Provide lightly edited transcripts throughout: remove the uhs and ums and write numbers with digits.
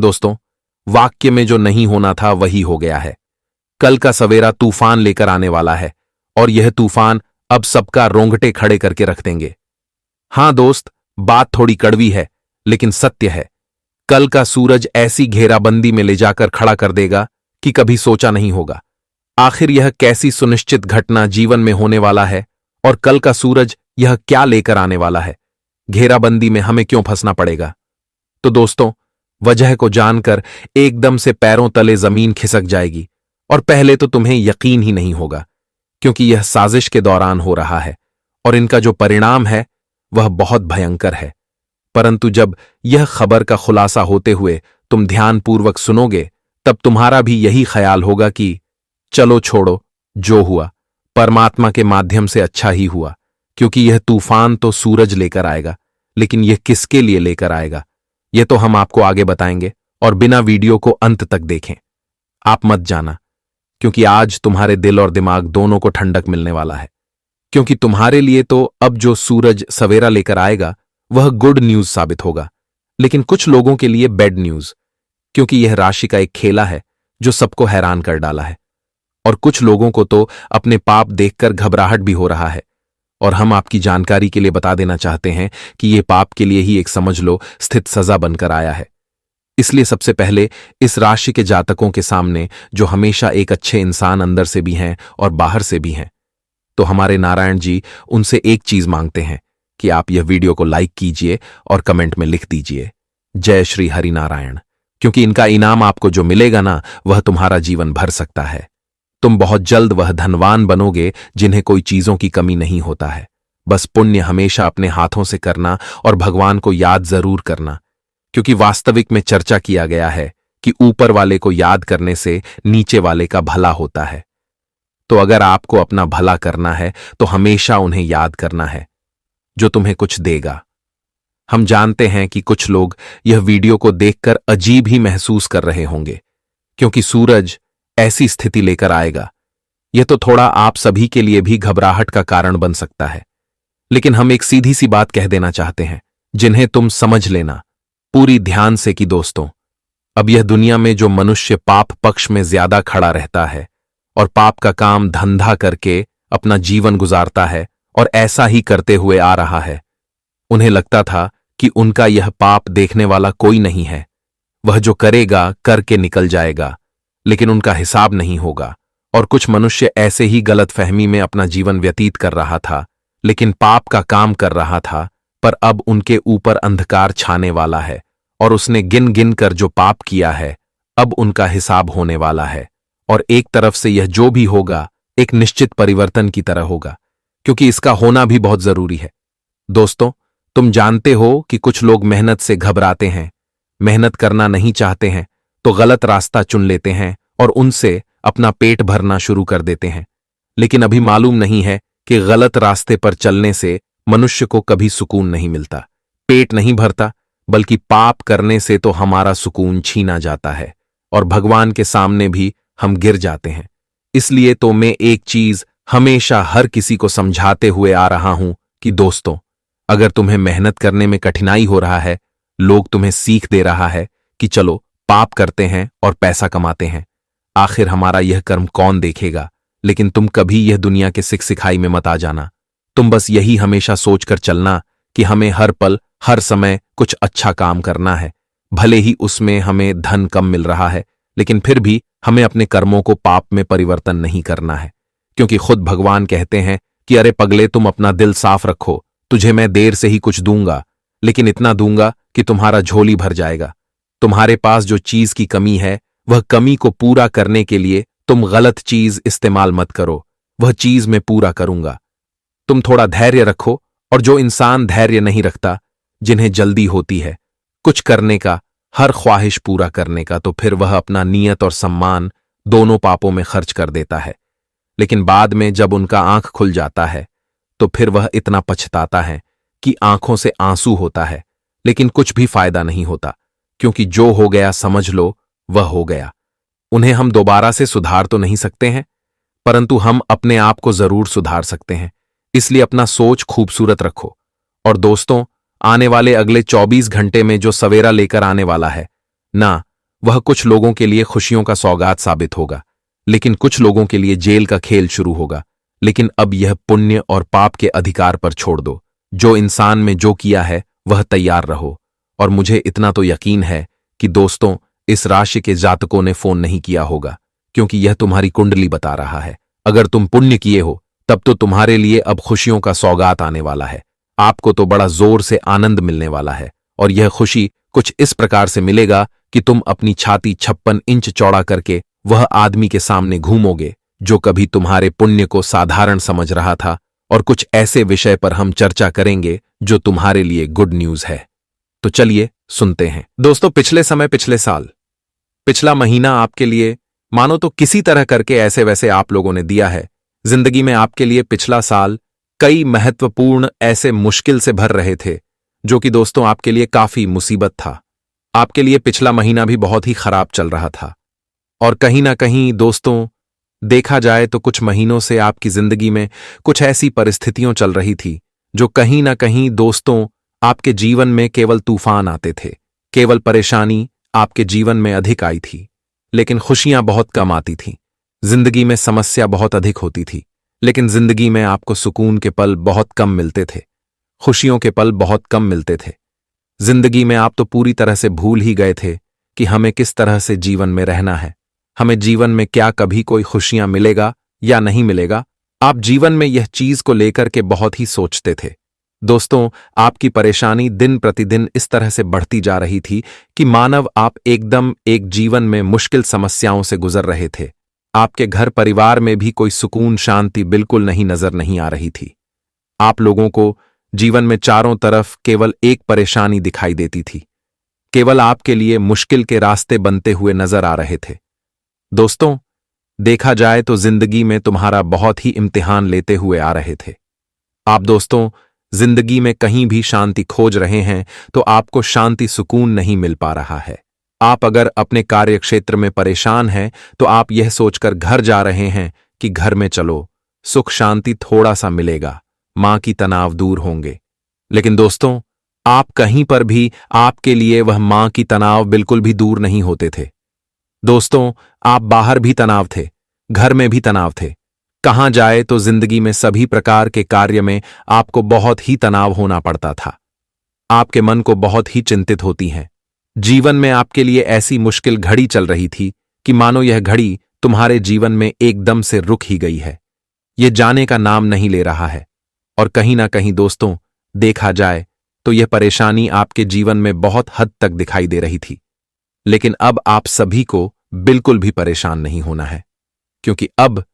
दोस्तों, वाक्य में जो नहीं होना था वही हो गया है। कल का सवेरा तूफान लेकर आने वाला है और यह तूफान अब सबका रोंगटे खड़े करके रख देंगे। हां दोस्त, बात थोड़ी कड़वी है लेकिन सत्य है। कल का सूरज ऐसी घेराबंदी में ले जाकर खड़ा कर देगा कि कभी सोचा नहीं होगा। आखिर यह कैसी सुनिश्चित घटना जीवन में होने वाला है और कल का सूरज यह क्या लेकर आने वाला है? घेराबंदी में हमें क्यों फंसना पड़ेगा? तो दोस्तों, वजह को जानकर एकदम से पैरों तले जमीन खिसक जाएगी और पहले तो तुम्हें यकीन ही नहीं होगा, क्योंकि यह साजिश के दौरान हो रहा है और इनका जो परिणाम है वह बहुत भयंकर है। परंतु जब यह खबर का खुलासा होते हुए तुम ध्यानपूर्वक सुनोगे, तब तुम्हारा भी यही ख्याल होगा कि चलो छोड़ो, जो हुआ परमात्मा के माध्यम से अच्छा ही हुआ, क्योंकि यह तूफान तो सूरज लेकर आएगा, लेकिन यह किसके लिए लेकर आएगा यह तो हम आपको आगे बताएंगे। और बिना वीडियो को अंत तक देखें, आप मत जाना, क्योंकि आज तुम्हारे दिल और दिमाग दोनों को ठंडक मिलने वाला है। क्योंकि तुम्हारे लिए तो अब जो सूरज सवेरा लेकर आएगा वह गुड न्यूज साबित होगा, लेकिन कुछ लोगों के लिए बैड न्यूज, क्योंकि यह राशि का एक खेला है जो सबको हैरान कर डाला है। और कुछ लोगों को तो अपने पाप देखकर घबराहट भी हो रहा है, और हम आपकी जानकारी के लिए बता देना चाहते हैं कि यह पाप के लिए ही एक समझ लो स्थित सजा बनकर आया है। इसलिए सबसे पहले इस राशि के जातकों के सामने, जो हमेशा एक अच्छे इंसान अंदर से भी हैं और बाहर से भी हैं, तो हमारे नारायण जी उनसे एक चीज मांगते हैं कि आप यह वीडियो को लाइक कीजिए और कमेंट में लिख दीजिए जय श्री हरि नारायण, क्योंकि इनका इनाम आपको जो मिलेगा ना, वह तुम्हारा जीवन भर सकता है। तुम बहुत जल्द वह धनवान बनोगे जिन्हें कोई चीजों की कमी नहीं होता है। बस पुण्य हमेशा अपने हाथों से करना और भगवान को याद जरूर करना, क्योंकि वास्तविक में चर्चा किया गया है कि ऊपर वाले को याद करने से नीचे वाले का भला होता है। तो अगर आपको अपना भला करना है तो हमेशा उन्हें याद करना है जो तुम्हें कुछ देगा। हम जानते हैं कि कुछ लोग यह वीडियो को देखकर अजीब ही महसूस कर रहे होंगे, क्योंकि सूरज ऐसी स्थिति लेकर आएगा। यह तो थोड़ा आप सभी के लिए भी घबराहट का कारण बन सकता है, लेकिन हम एक सीधी सी बात कह देना चाहते हैं जिन्हें तुम समझ लेना पूरी ध्यान से कि दोस्तों, अब यह दुनिया में जो मनुष्य पाप पक्ष में ज्यादा खड़ा रहता है और पाप का काम धंधा करके अपना जीवन गुजारता है और ऐसा ही करते हुए आ रहा है, उन्हें लगता था कि उनका यह पाप देखने वाला कोई नहीं है, वह जो करेगा करके निकल जाएगा, लेकिन उनका हिसाब नहीं होगा। और कुछ मनुष्य ऐसे ही गलतफहमी में अपना जीवन व्यतीत कर रहा था, लेकिन पाप का काम कर रहा था, पर अब उनके ऊपर अंधकार छाने वाला है और उसने गिन गिन कर जो पाप किया है अब उनका हिसाब होने वाला है। और एक तरफ से यह जो भी होगा एक निश्चित परिवर्तन की तरह होगा, क्योंकि इसका होना भी बहुत जरूरी है। दोस्तों, तुम जानते हो कि कुछ लोग मेहनत से घबराते हैं, मेहनत करना नहीं चाहते हैं, तो गलत रास्ता चुन लेते हैं और उनसे अपना पेट भरना शुरू कर देते हैं। लेकिन अभी मालूम नहीं है कि गलत रास्ते पर चलने से मनुष्य को कभी सुकून नहीं मिलता, पेट नहीं भरता, बल्कि पाप करने से तो हमारा सुकून छीना जाता है और भगवान के सामने भी हम गिर जाते हैं। इसलिए तो मैं एक चीज हमेशा हर किसी को समझाते हुए आ रहा हूं कि दोस्तों, अगर तुम्हें मेहनत करने में कठिनाई हो रहा है, लोग तुम्हें सीख दे रहा है कि चलो पाप करते हैं और पैसा कमाते हैं, आखिर हमारा यह कर्म कौन देखेगा, लेकिन तुम कभी यह दुनिया के सिख सिखाई में मत आ जाना। तुम बस यही हमेशा सोचकर चलना कि हमें हर पल हर समय कुछ अच्छा काम करना है, भले ही उसमें हमें धन कम मिल रहा है, लेकिन फिर भी हमें अपने कर्मों को पाप में परिवर्तन नहीं करना है, क्योंकि खुद भगवान कहते हैं कि अरे पगले, तुम अपना दिल साफ रखो, तुझे मैं देर से ही कुछ दूंगा, लेकिन इतना दूंगा कि तुम्हारा झोली भर जाएगा। तुम्हारे पास जो चीज की कमी है, वह कमी को पूरा करने के लिए तुम गलत चीज इस्तेमाल मत करो, वह चीज मैं पूरा करूंगा। तुम थोड़ा धैर्य रखो, और जो इंसान धैर्य नहीं रखता, जिन्हें जल्दी होती है कुछ करने का, हर ख्वाहिश पूरा करने का, तो फिर वह अपना नियत और सम्मान दोनों पापों में खर्च कर देता है। लेकिन बाद में जब उनका आंख खुल जाता है तो फिर वह इतना पछताता है कि आंखों से आंसू होता है, लेकिन कुछ भी फायदा नहीं होता, क्योंकि जो हो गया समझ लो वह हो गया। उन्हें हम दोबारा से सुधार तो नहीं सकते हैं, परंतु हम अपने आप को जरूर सुधार सकते हैं। इसलिए अपना सोच खूबसूरत रखो। और दोस्तों, आने वाले अगले 24 घंटे में जो सवेरा लेकर आने वाला है ना, वह कुछ लोगों के लिए खुशियों का सौगात साबित होगा, लेकिन कुछ लोगों के लिए जेल का खेल शुरू होगा। लेकिन अब यह पुण्य और पाप के अधिकार पर छोड़ दो। जो इंसान में जो किया है वह तैयार रहो। और मुझे इतना तो यकीन है कि दोस्तों, इस राशि के जातकों ने फोन नहीं किया होगा, क्योंकि यह तुम्हारी कुंडली बता रहा है। अगर तुम पुण्य किए हो तब तो तुम्हारे लिए अब खुशियों का सौगात आने वाला है। आपको तो बड़ा जोर से आनंद मिलने वाला है, और यह खुशी कुछ इस प्रकार से मिलेगा कि तुम अपनी छाती 56 इंच चौड़ा करके वह आदमी के सामने घूमोगे जो कभी तुम्हारे पुण्य को साधारण समझ रहा था। और कुछ ऐसे विषय पर हम चर्चा करेंगे जो तुम्हारे लिए गुड न्यूज है। तो चलिए सुनते हैं। दोस्तों, पिछले साल, पिछला महीना आपके लिए मानो तो किसी तरह करके ऐसे वैसे आप लोगों ने दिया है। जिंदगी में आपके लिए पिछला साल कई महत्वपूर्ण ऐसे मुश्किल से भर रहे थे, जो कि दोस्तों आपके लिए काफी मुसीबत था। आपके लिए पिछला महीना भी बहुत ही खराब चल रहा था। और कहीं ना कहीं दोस्तों, देखा जाए तो कुछ महीनों से आपकी जिंदगी में कुछ ऐसी परिस्थितियां चल रही थी जो कहीं ना कहीं दोस्तों आपके जीवन में केवल तूफान आते थे। केवल परेशानी आपके जीवन में अधिक आई थी, लेकिन खुशियां बहुत कम आती थीं। जिंदगी में समस्या बहुत अधिक होती थी, लेकिन जिंदगी में आपको सुकून के पल बहुत कम मिलते थे, खुशियों के पल बहुत कम मिलते थे। जिंदगी में आप तो पूरी तरह से भूल ही गए थे कि हमें किस तरह से जीवन में रहना है। हमें जीवन में क्या कभी कोई खुशियां मिलेगा या नहीं मिलेगा, आप जीवन में यह चीज को लेकर के बहुत ही सोचते थे। दोस्तों, आपकी परेशानी दिन प्रतिदिन इस तरह से बढ़ती जा रही थी कि मानव आप एकदम एक जीवन में मुश्किल समस्याओं से गुजर रहे थे। आपके घर परिवार में भी कोई सुकून शांति बिल्कुल नजर नहीं आ रही थी। आप लोगों को जीवन में चारों तरफ केवल एक परेशानी दिखाई देती थी। केवल आपके लिए मुश्किल के रास्ते बनते हुए नजर आ रहे थे। दोस्तों, देखा जाए तो जिंदगी में तुम्हारा बहुत ही इम्तिहान लेते हुए आ रहे थे। आप दोस्तों जिंदगी में कहीं भी शांति खोज रहे हैं तो आपको शांति सुकून नहीं मिल पा रहा है। आप अगर अपने कार्य क्षेत्र में परेशान हैं तो आप यह सोचकर घर जा रहे हैं कि घर में चलो, सुख शांति थोड़ा सा मिलेगा, मां की तनाव दूर होंगे। लेकिन दोस्तों, आप कहीं पर भी आपके लिए वह मां की तनाव बिल्कुल भी दूर नहीं होते थे। दोस्तों, आप बाहर भी तनाव थे, घर में भी तनाव थे। कहां जाए तो जिंदगी में सभी प्रकार के कार्य में आपको बहुत ही तनाव होना पड़ता था। आपके मन को बहुत ही चिंतित होती हैं। जीवन में आपके लिए ऐसी मुश्किल घड़ी चल रही थी कि मानो यह घड़ी तुम्हारे जीवन में एकदम से रुक ही गई है, यह जाने का नाम नहीं ले रहा है। और कहीं ना कहीं दोस्तों, देखा जाए तो यह परेशानी आपके जीवन में बहुत हद तक दिखाई दे रही थी। लेकिन अब आप सभी को बिल्कुल भी परेशान नहीं होना है, क्योंकि अब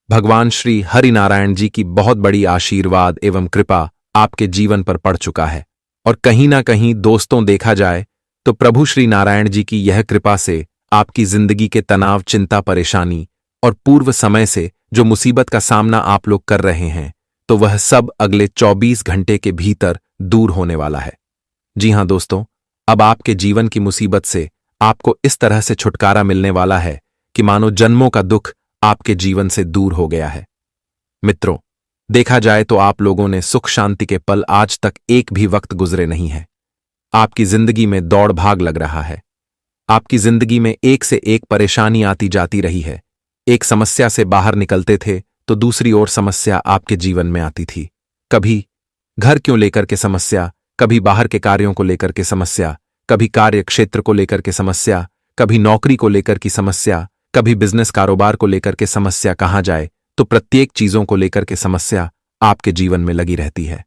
भगवान श्री हरि नारायण जी की बहुत बड़ी आशीर्वाद एवं कृपा आपके जीवन पर पड़ चुका है। और कहीं ना कहीं दोस्तों, देखा जाए तो प्रभु श्री नारायण जी की यह कृपा से आपकी जिंदगी के तनाव, चिंता, परेशानी और पूर्व समय से जो मुसीबत का सामना आप लोग कर रहे हैं, तो वह सब अगले 24 घंटे के भीतर दूर होने वाला है। जी हां दोस्तों, अब आपके जीवन की मुसीबत से आपको इस तरह से छुटकारा मिलने वाला है कि मानो जन्मों का दुख आपके जीवन से दूर हो गया है। मित्रों, देखा जाए तो आप लोगों ने सुख शांति के पल आज तक एक भी वक्त गुजरे नहीं है। आपकी जिंदगी में दौड़ भाग लग रहा है। आपकी जिंदगी में एक से एक परेशानी आती जाती रही है। एक समस्या से बाहर निकलते थे तो दूसरी ओर समस्या आपके जीवन में आती थी। कभी घर क्यों लेकर के समस्या, कभी बाहर के कार्यों को लेकर के समस्या, कभी कार्य क्षेत्र को लेकर के समस्या, कभी नौकरी को लेकर की समस्या, कभी बिजनेस कारोबार को लेकर के समस्या। कहां जाए तो प्रत्येक चीजों को लेकर के समस्या आपके जीवन में लगी रहती है।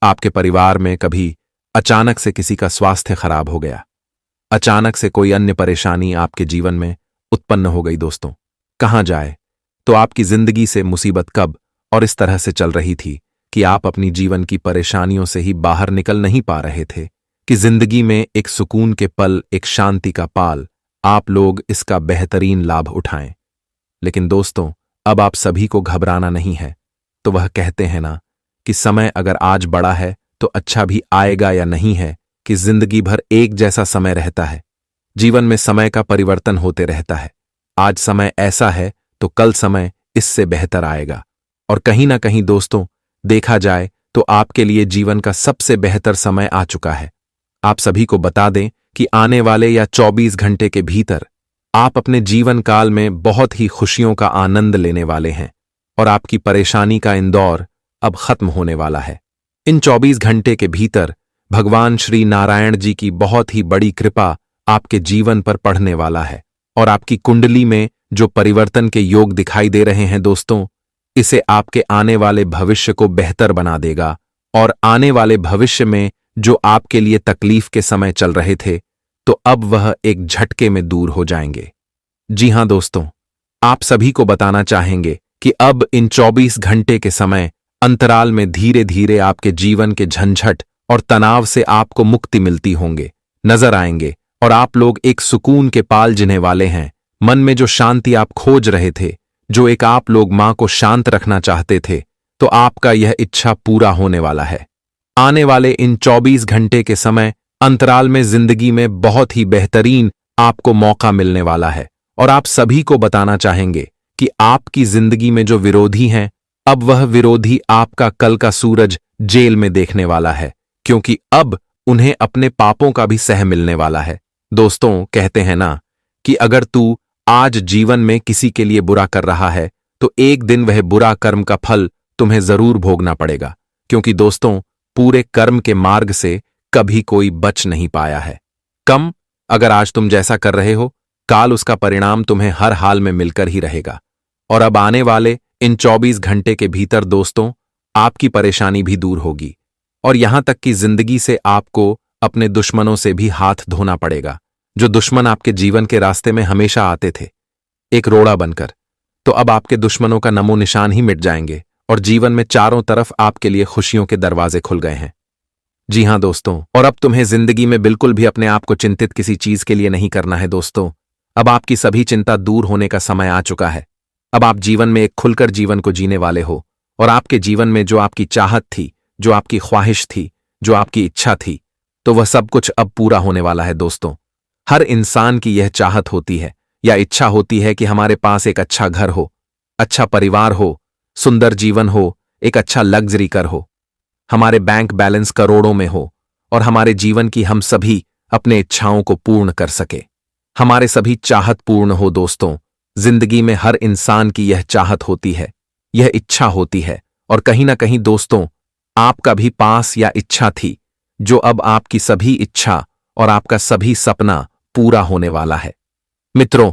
आपके परिवार में कभी अचानक से किसी का स्वास्थ्य खराब हो गया, अचानक से कोई अन्य परेशानी आपके जीवन में उत्पन्न हो गई। दोस्तों, कहां जाए तो आपकी जिंदगी से मुसीबत कब और इस तरह से चल रही थी कि आप अपनी जीवन की परेशानियों से ही बाहर निकल नहीं पा रहे थे कि जिंदगी में एक सुकून के पल, एक शांति का पाल, आप लोग इसका बेहतरीन लाभ उठाएं। लेकिन दोस्तों, अब आप सभी को घबराना नहीं है। तो वह कहते हैं ना कि समय अगर आज बड़ा है तो अच्छा भी आएगा या नहीं है, कि जिंदगी भर एक जैसा समय रहता है। जीवन में समय का परिवर्तन होते रहता है। आज समय ऐसा है तो कल समय इससे बेहतर आएगा। और कहीं ना कहीं दोस्तों, देखा जाए तो आपके लिए जीवन का सबसे बेहतर समय आ चुका है। आप सभी को बता दें कि आने वाले या 24 घंटे के भीतर आप अपने जीवन काल में बहुत ही खुशियों का आनंद लेने वाले हैं और आपकी परेशानी का इंदौर अब खत्म होने वाला है। इन 24 घंटे के भीतर भगवान श्री नारायण जी की बहुत ही बड़ी कृपा आपके जीवन पर पड़ने वाला है और आपकी कुंडली में जो परिवर्तन के योग दिखाई दे रहे हैं दोस्तों, इसे आपके आने वाले भविष्य को बेहतर बना देगा और आने वाले भविष्य में जो आपके लिए तकलीफ के समय चल रहे थे तो अब वह एक झटके में दूर हो जाएंगे। जी हां दोस्तों, आप सभी को बताना चाहेंगे कि अब इन 24 घंटे के समय अंतराल में धीरे धीरे आपके जीवन के झंझट और तनाव से आपको मुक्ति मिलती होंगे नजर आएंगे और आप लोग एक सुकून के पाल जिने वाले हैं। मन में जो शांति आप खोज रहे थे, जो एक आप लोग मां को शांत रखना चाहते थे, तो आपका यह इच्छा पूरा होने वाला है। आने वाले इन 24 घंटे के समय अंतराल में जिंदगी में बहुत ही बेहतरीन आपको मौका मिलने वाला है और आप सभी को बताना चाहेंगे कि आपकी जिंदगी में जो विरोधी हैं, अब वह विरोधी आपका कल का सूरज जेल में देखने वाला है, क्योंकि अब उन्हें अपने पापों का भी सह मिलने वाला है। दोस्तों, कहते हैं ना कि अगर तू आज जीवन में किसी के लिए बुरा कर रहा है तो एक दिन वह बुरा कर्म का फल तुम्हें जरूर भोगना पड़ेगा, क्योंकि दोस्तों पूरे कर्म के मार्ग से कभी कोई बच नहीं पाया है। अगर आज तुम जैसा कर रहे हो, काल उसका परिणाम तुम्हें हर हाल में मिलकर ही रहेगा। और अब आने वाले इन 24 घंटे के भीतर दोस्तों आपकी परेशानी भी दूर होगी और यहां तक कि जिंदगी से आपको अपने दुश्मनों से भी हाथ धोना पड़ेगा। जो दुश्मन आपके जीवन के रास्ते में हमेशा आते थे एक रोड़ा बनकर, तो अब आपके दुश्मनों का नमो निशान ही मिट जाएंगे और जीवन में चारों तरफ आपके लिए खुशियों के दरवाजे खुल गए हैं। जी हां दोस्तों, और अब तुम्हें जिंदगी में बिल्कुल भी अपने आप को चिंतित किसी चीज के लिए नहीं करना है दोस्तों। अब आपकी सभी चिंता दूर होने का समय आ चुका है। अब आप जीवन में एक खुलकर जीवन को जीने वाले हो और आपके जीवन में जो आपकी चाहत थी, जो आपकी ख्वाहिश थी, जो आपकी इच्छा थी, तो वह सब कुछ अब पूरा होने वाला है दोस्तों। हर इंसान की यह चाहत होती है या इच्छा होती है कि हमारे पास एक अच्छा घर हो, अच्छा परिवार हो, सुंदर जीवन हो, एक अच्छा लग्जरी कर हो, हमारे बैंक बैलेंस करोड़ों में हो और हमारे जीवन की हम सभी अपने इच्छाओं को पूर्ण कर सके, हमारे सभी चाहत पूर्ण हो। दोस्तों, जिंदगी में हर इंसान की यह चाहत होती है, यह इच्छा होती है और कहीं ना कहीं दोस्तों आपका भी पास या इच्छा थी, जो अब आपकी सभी इच्छा और आपका सभी सपना पूरा होने वाला है। मित्रों,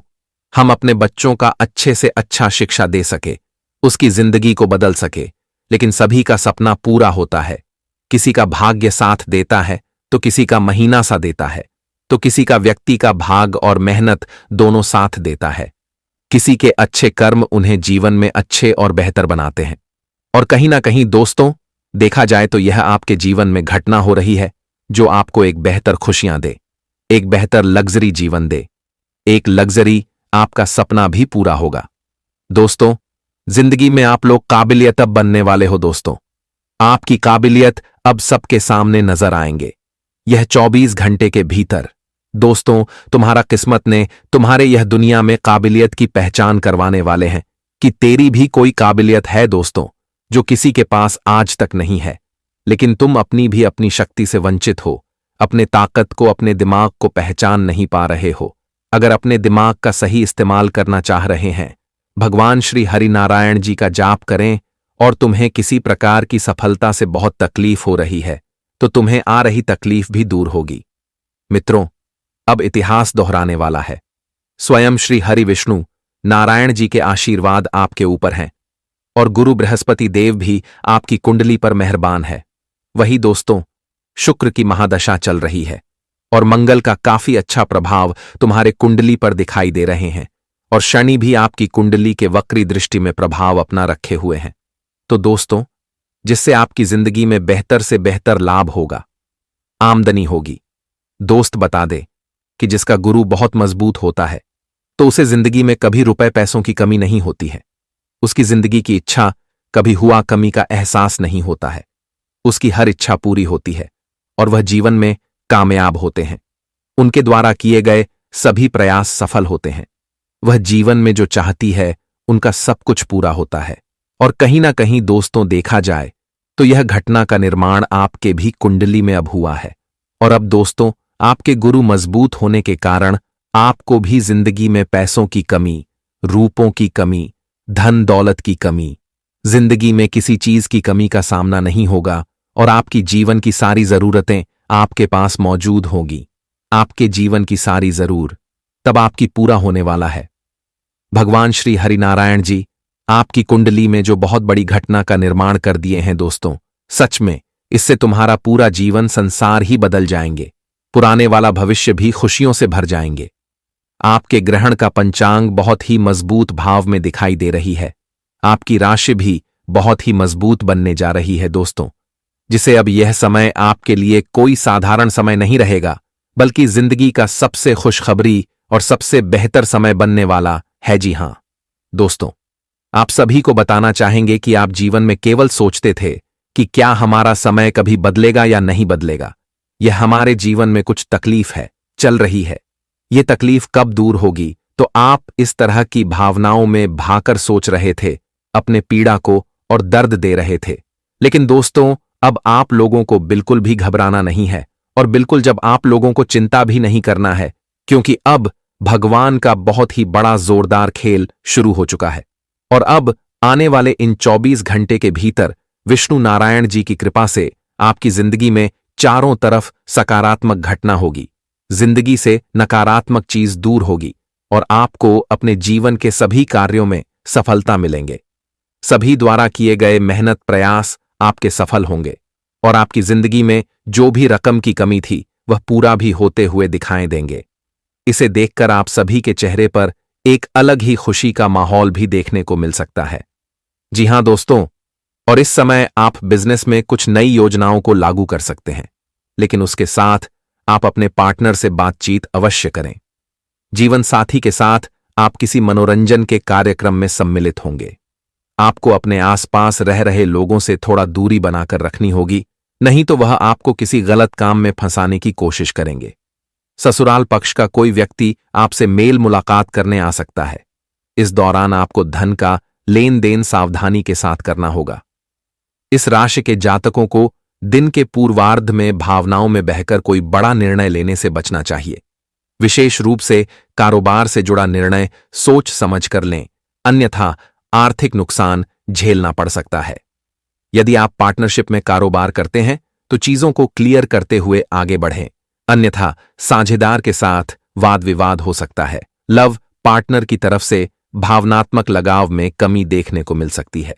हम अपने बच्चों का अच्छे से अच्छा शिक्षा दे सके, उसकी जिंदगी को बदल सके, लेकिन सभी का सपना पूरा होता है। किसी का भाग्य साथ देता है तो किसी का महीना सा देता है, तो किसी का व्यक्ति का भाग और मेहनत दोनों साथ देता है। किसी के अच्छे कर्म उन्हें जीवन में अच्छे और बेहतर बनाते हैं। और कहीं ना कहीं दोस्तों देखा जाए तो यह आपके जीवन में घटना हो रही है जो आपको एक बेहतर खुशियां दे, एक बेहतर लग्जरी जीवन दे, एक लग्जरी आपका सपना भी पूरा होगा। दोस्तों, जिंदगी में आप लोग काबिलियत अब बनने वाले हो। दोस्तों, आपकी काबिलियत अब सबके सामने नजर आएंगे यह 24 घंटे के भीतर। दोस्तों, तुम्हारा किस्मत ने तुम्हारे यह दुनिया में काबिलियत की पहचान करवाने वाले हैं कि तेरी भी कोई काबिलियत है दोस्तों, जो किसी के पास आज तक नहीं है। लेकिन तुम अपनी शक्ति से वंचित हो, अपने ताकत को, अपने दिमाग को पहचान नहीं पा रहे हो। अगर अपने दिमाग का सही इस्तेमाल करना चाह रहे हैं, भगवान श्री हरि नारायण जी का जाप करें और तुम्हें किसी प्रकार की सफलता से बहुत तकलीफ हो रही है तो तुम्हें आ रही तकलीफ भी दूर होगी। मित्रों, अब इतिहास दोहराने वाला है। स्वयं श्री हरि विष्णु नारायण जी के आशीर्वाद आपके ऊपर हैं और गुरु बृहस्पति देव भी आपकी कुंडली पर मेहरबान है। वही दोस्तों, शुक्र की महादशा चल रही है और मंगल का काफी अच्छा प्रभाव तुम्हारे कुंडली पर दिखाई दे रहे हैं और शनि भी आपकी कुंडली के वक्री दृष्टि में प्रभाव अपना रखे हुए हैं। तो दोस्तों, जिससे आपकी जिंदगी में बेहतर से बेहतर लाभ होगा, आमदनी होगी। दोस्त बता दे कि जिसका गुरु बहुत मजबूत होता है तो उसे जिंदगी में कभी रुपए पैसों की कमी नहीं होती है। उसकी जिंदगी की इच्छा कभी हुआ कमी का एहसास नहीं होता है। उसकी हर इच्छा पूरी होती है और वह जीवन में कामयाब होते हैं। उनके द्वारा किए गए सभी प्रयास सफल होते हैं। वह जीवन में जो चाहती है उनका सब कुछ पूरा होता है। और कहीं ना कहीं दोस्तों देखा जाए तो यह घटना का निर्माण आपके भी कुंडली में अब हुआ है और अब दोस्तों आपके गुरु मजबूत होने के कारण आपको भी जिंदगी में पैसों की कमी, रूपों की कमी, धन दौलत की कमी, जिंदगी में किसी चीज की कमी का सामना नहीं होगा और आपकी जीवन की सारी जरूरतें आपके पास मौजूद होगी। आपके जीवन की सारी जरूर तब आपकी पूरा होने वाला है। भगवान श्री हरिनारायण जी आपकी कुंडली में जो बहुत बड़ी घटना का निर्माण कर दिए हैं दोस्तों, सच में इससे तुम्हारा पूरा जीवन संसार ही बदल जाएंगे, पुराने वाला भविष्य भी खुशियों से भर जाएंगे। आपके ग्रहण का पंचांग बहुत ही मजबूत भाव में दिखाई दे रही है। आपकी राशि भी बहुत ही मजबूत बनने जा रही है दोस्तों, जिसे अब यह समय आपके लिए कोई साधारण समय नहीं रहेगा, बल्कि जिंदगी का सबसे खुशखबरी और सबसे बेहतर समय बनने वाला है। जी हां दोस्तों, आप सभी को बताना चाहेंगे कि आप जीवन में केवल सोचते थे कि क्या हमारा समय कभी बदलेगा या नहीं बदलेगा। यह हमारे जीवन में कुछ तकलीफ है, चल रही है, ये तकलीफ कब दूर होगी। तो आप इस तरह की भावनाओं में भाकर सोच रहे थे, अपने पीड़ा को और दर्द दे रहे थे। लेकिन दोस्तों, अब आप लोगों को बिल्कुल भी घबराना नहीं है और बिल्कुल जब आप लोगों को चिंता भी नहीं करना है, क्योंकि अब भगवान का बहुत ही बड़ा जोरदार खेल शुरू हो चुका है। और अब आने वाले इन 24 घंटे के भीतर विष्णु नारायण जी की कृपा से आपकी जिंदगी में चारों तरफ सकारात्मक घटना होगी, जिंदगी से नकारात्मक चीज दूर होगी और आपको अपने जीवन के सभी कार्यों में सफलता मिलेंगे। सभी द्वारा किए गए मेहनत प्रयास आपके सफल होंगे और आपकी जिंदगी में जो भी रकम की कमी थी वह पूरा भी होते हुए दिखाई देंगे। इसे देखकर आप सभी के चेहरे पर एक अलग ही खुशी का माहौल भी देखने को मिल सकता है। जी हां दोस्तों, और इस समय आप बिजनेस में कुछ नई योजनाओं को लागू कर सकते हैं, लेकिन उसके साथ आप अपने पार्टनर से बातचीत अवश्य करें। जीवन साथी के साथ आप किसी मनोरंजन के कार्यक्रम में सम्मिलित होंगे। आपको अपने आसपास रह रहे लोगों से थोड़ा दूरी बनाकर रखनी होगी, नहीं तो वह आपको किसी गलत काम में फंसाने की कोशिश करेंगे। ससुराल पक्ष का कोई व्यक्ति आपसे मेल मुलाकात करने आ सकता है। इस दौरान आपको धन का लेन देन सावधानी के साथ करना होगा। इस राशि के जातकों को दिन के पूर्वार्ध में भावनाओं में बहकर कोई बड़ा निर्णय लेने से बचना चाहिए। विशेष रूप से कारोबार से जुड़ा निर्णय सोच समझ कर लें, अन्यथा आर्थिक नुकसान झेलना पड़ सकता है। यदि आप पार्टनरशिप में कारोबार करते हैं तो चीजों को क्लियर करते हुए आगे बढ़ें, अन्यथा साझेदार के साथ वाद विवाद हो सकता है। लव पार्टनर की तरफ से भावनात्मक लगाव में कमी देखने को मिल सकती है।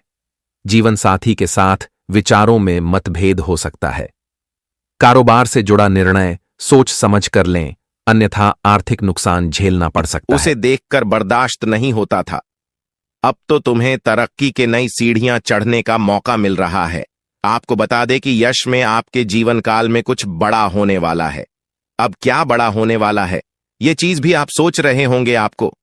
जीवन साथी के साथ विचारों में मतभेद हो सकता है। कारोबार से जुड़ा निर्णय सोच समझ कर लें, अन्यथा आर्थिक नुकसान झेलना पड़ सकता है। उसे देखकर बर्दाश्त नहीं होता था। अब तो तुम्हें तरक्की के नई सीढ़ियां चढ़ने का मौका मिल रहा है। आपको बता दें कि यश में आपके जीवन काल में कुछ बड़ा होने वाला है। अब क्या बड़ा होने वाला है, ये चीज भी आप सोच रहे होंगे। आपको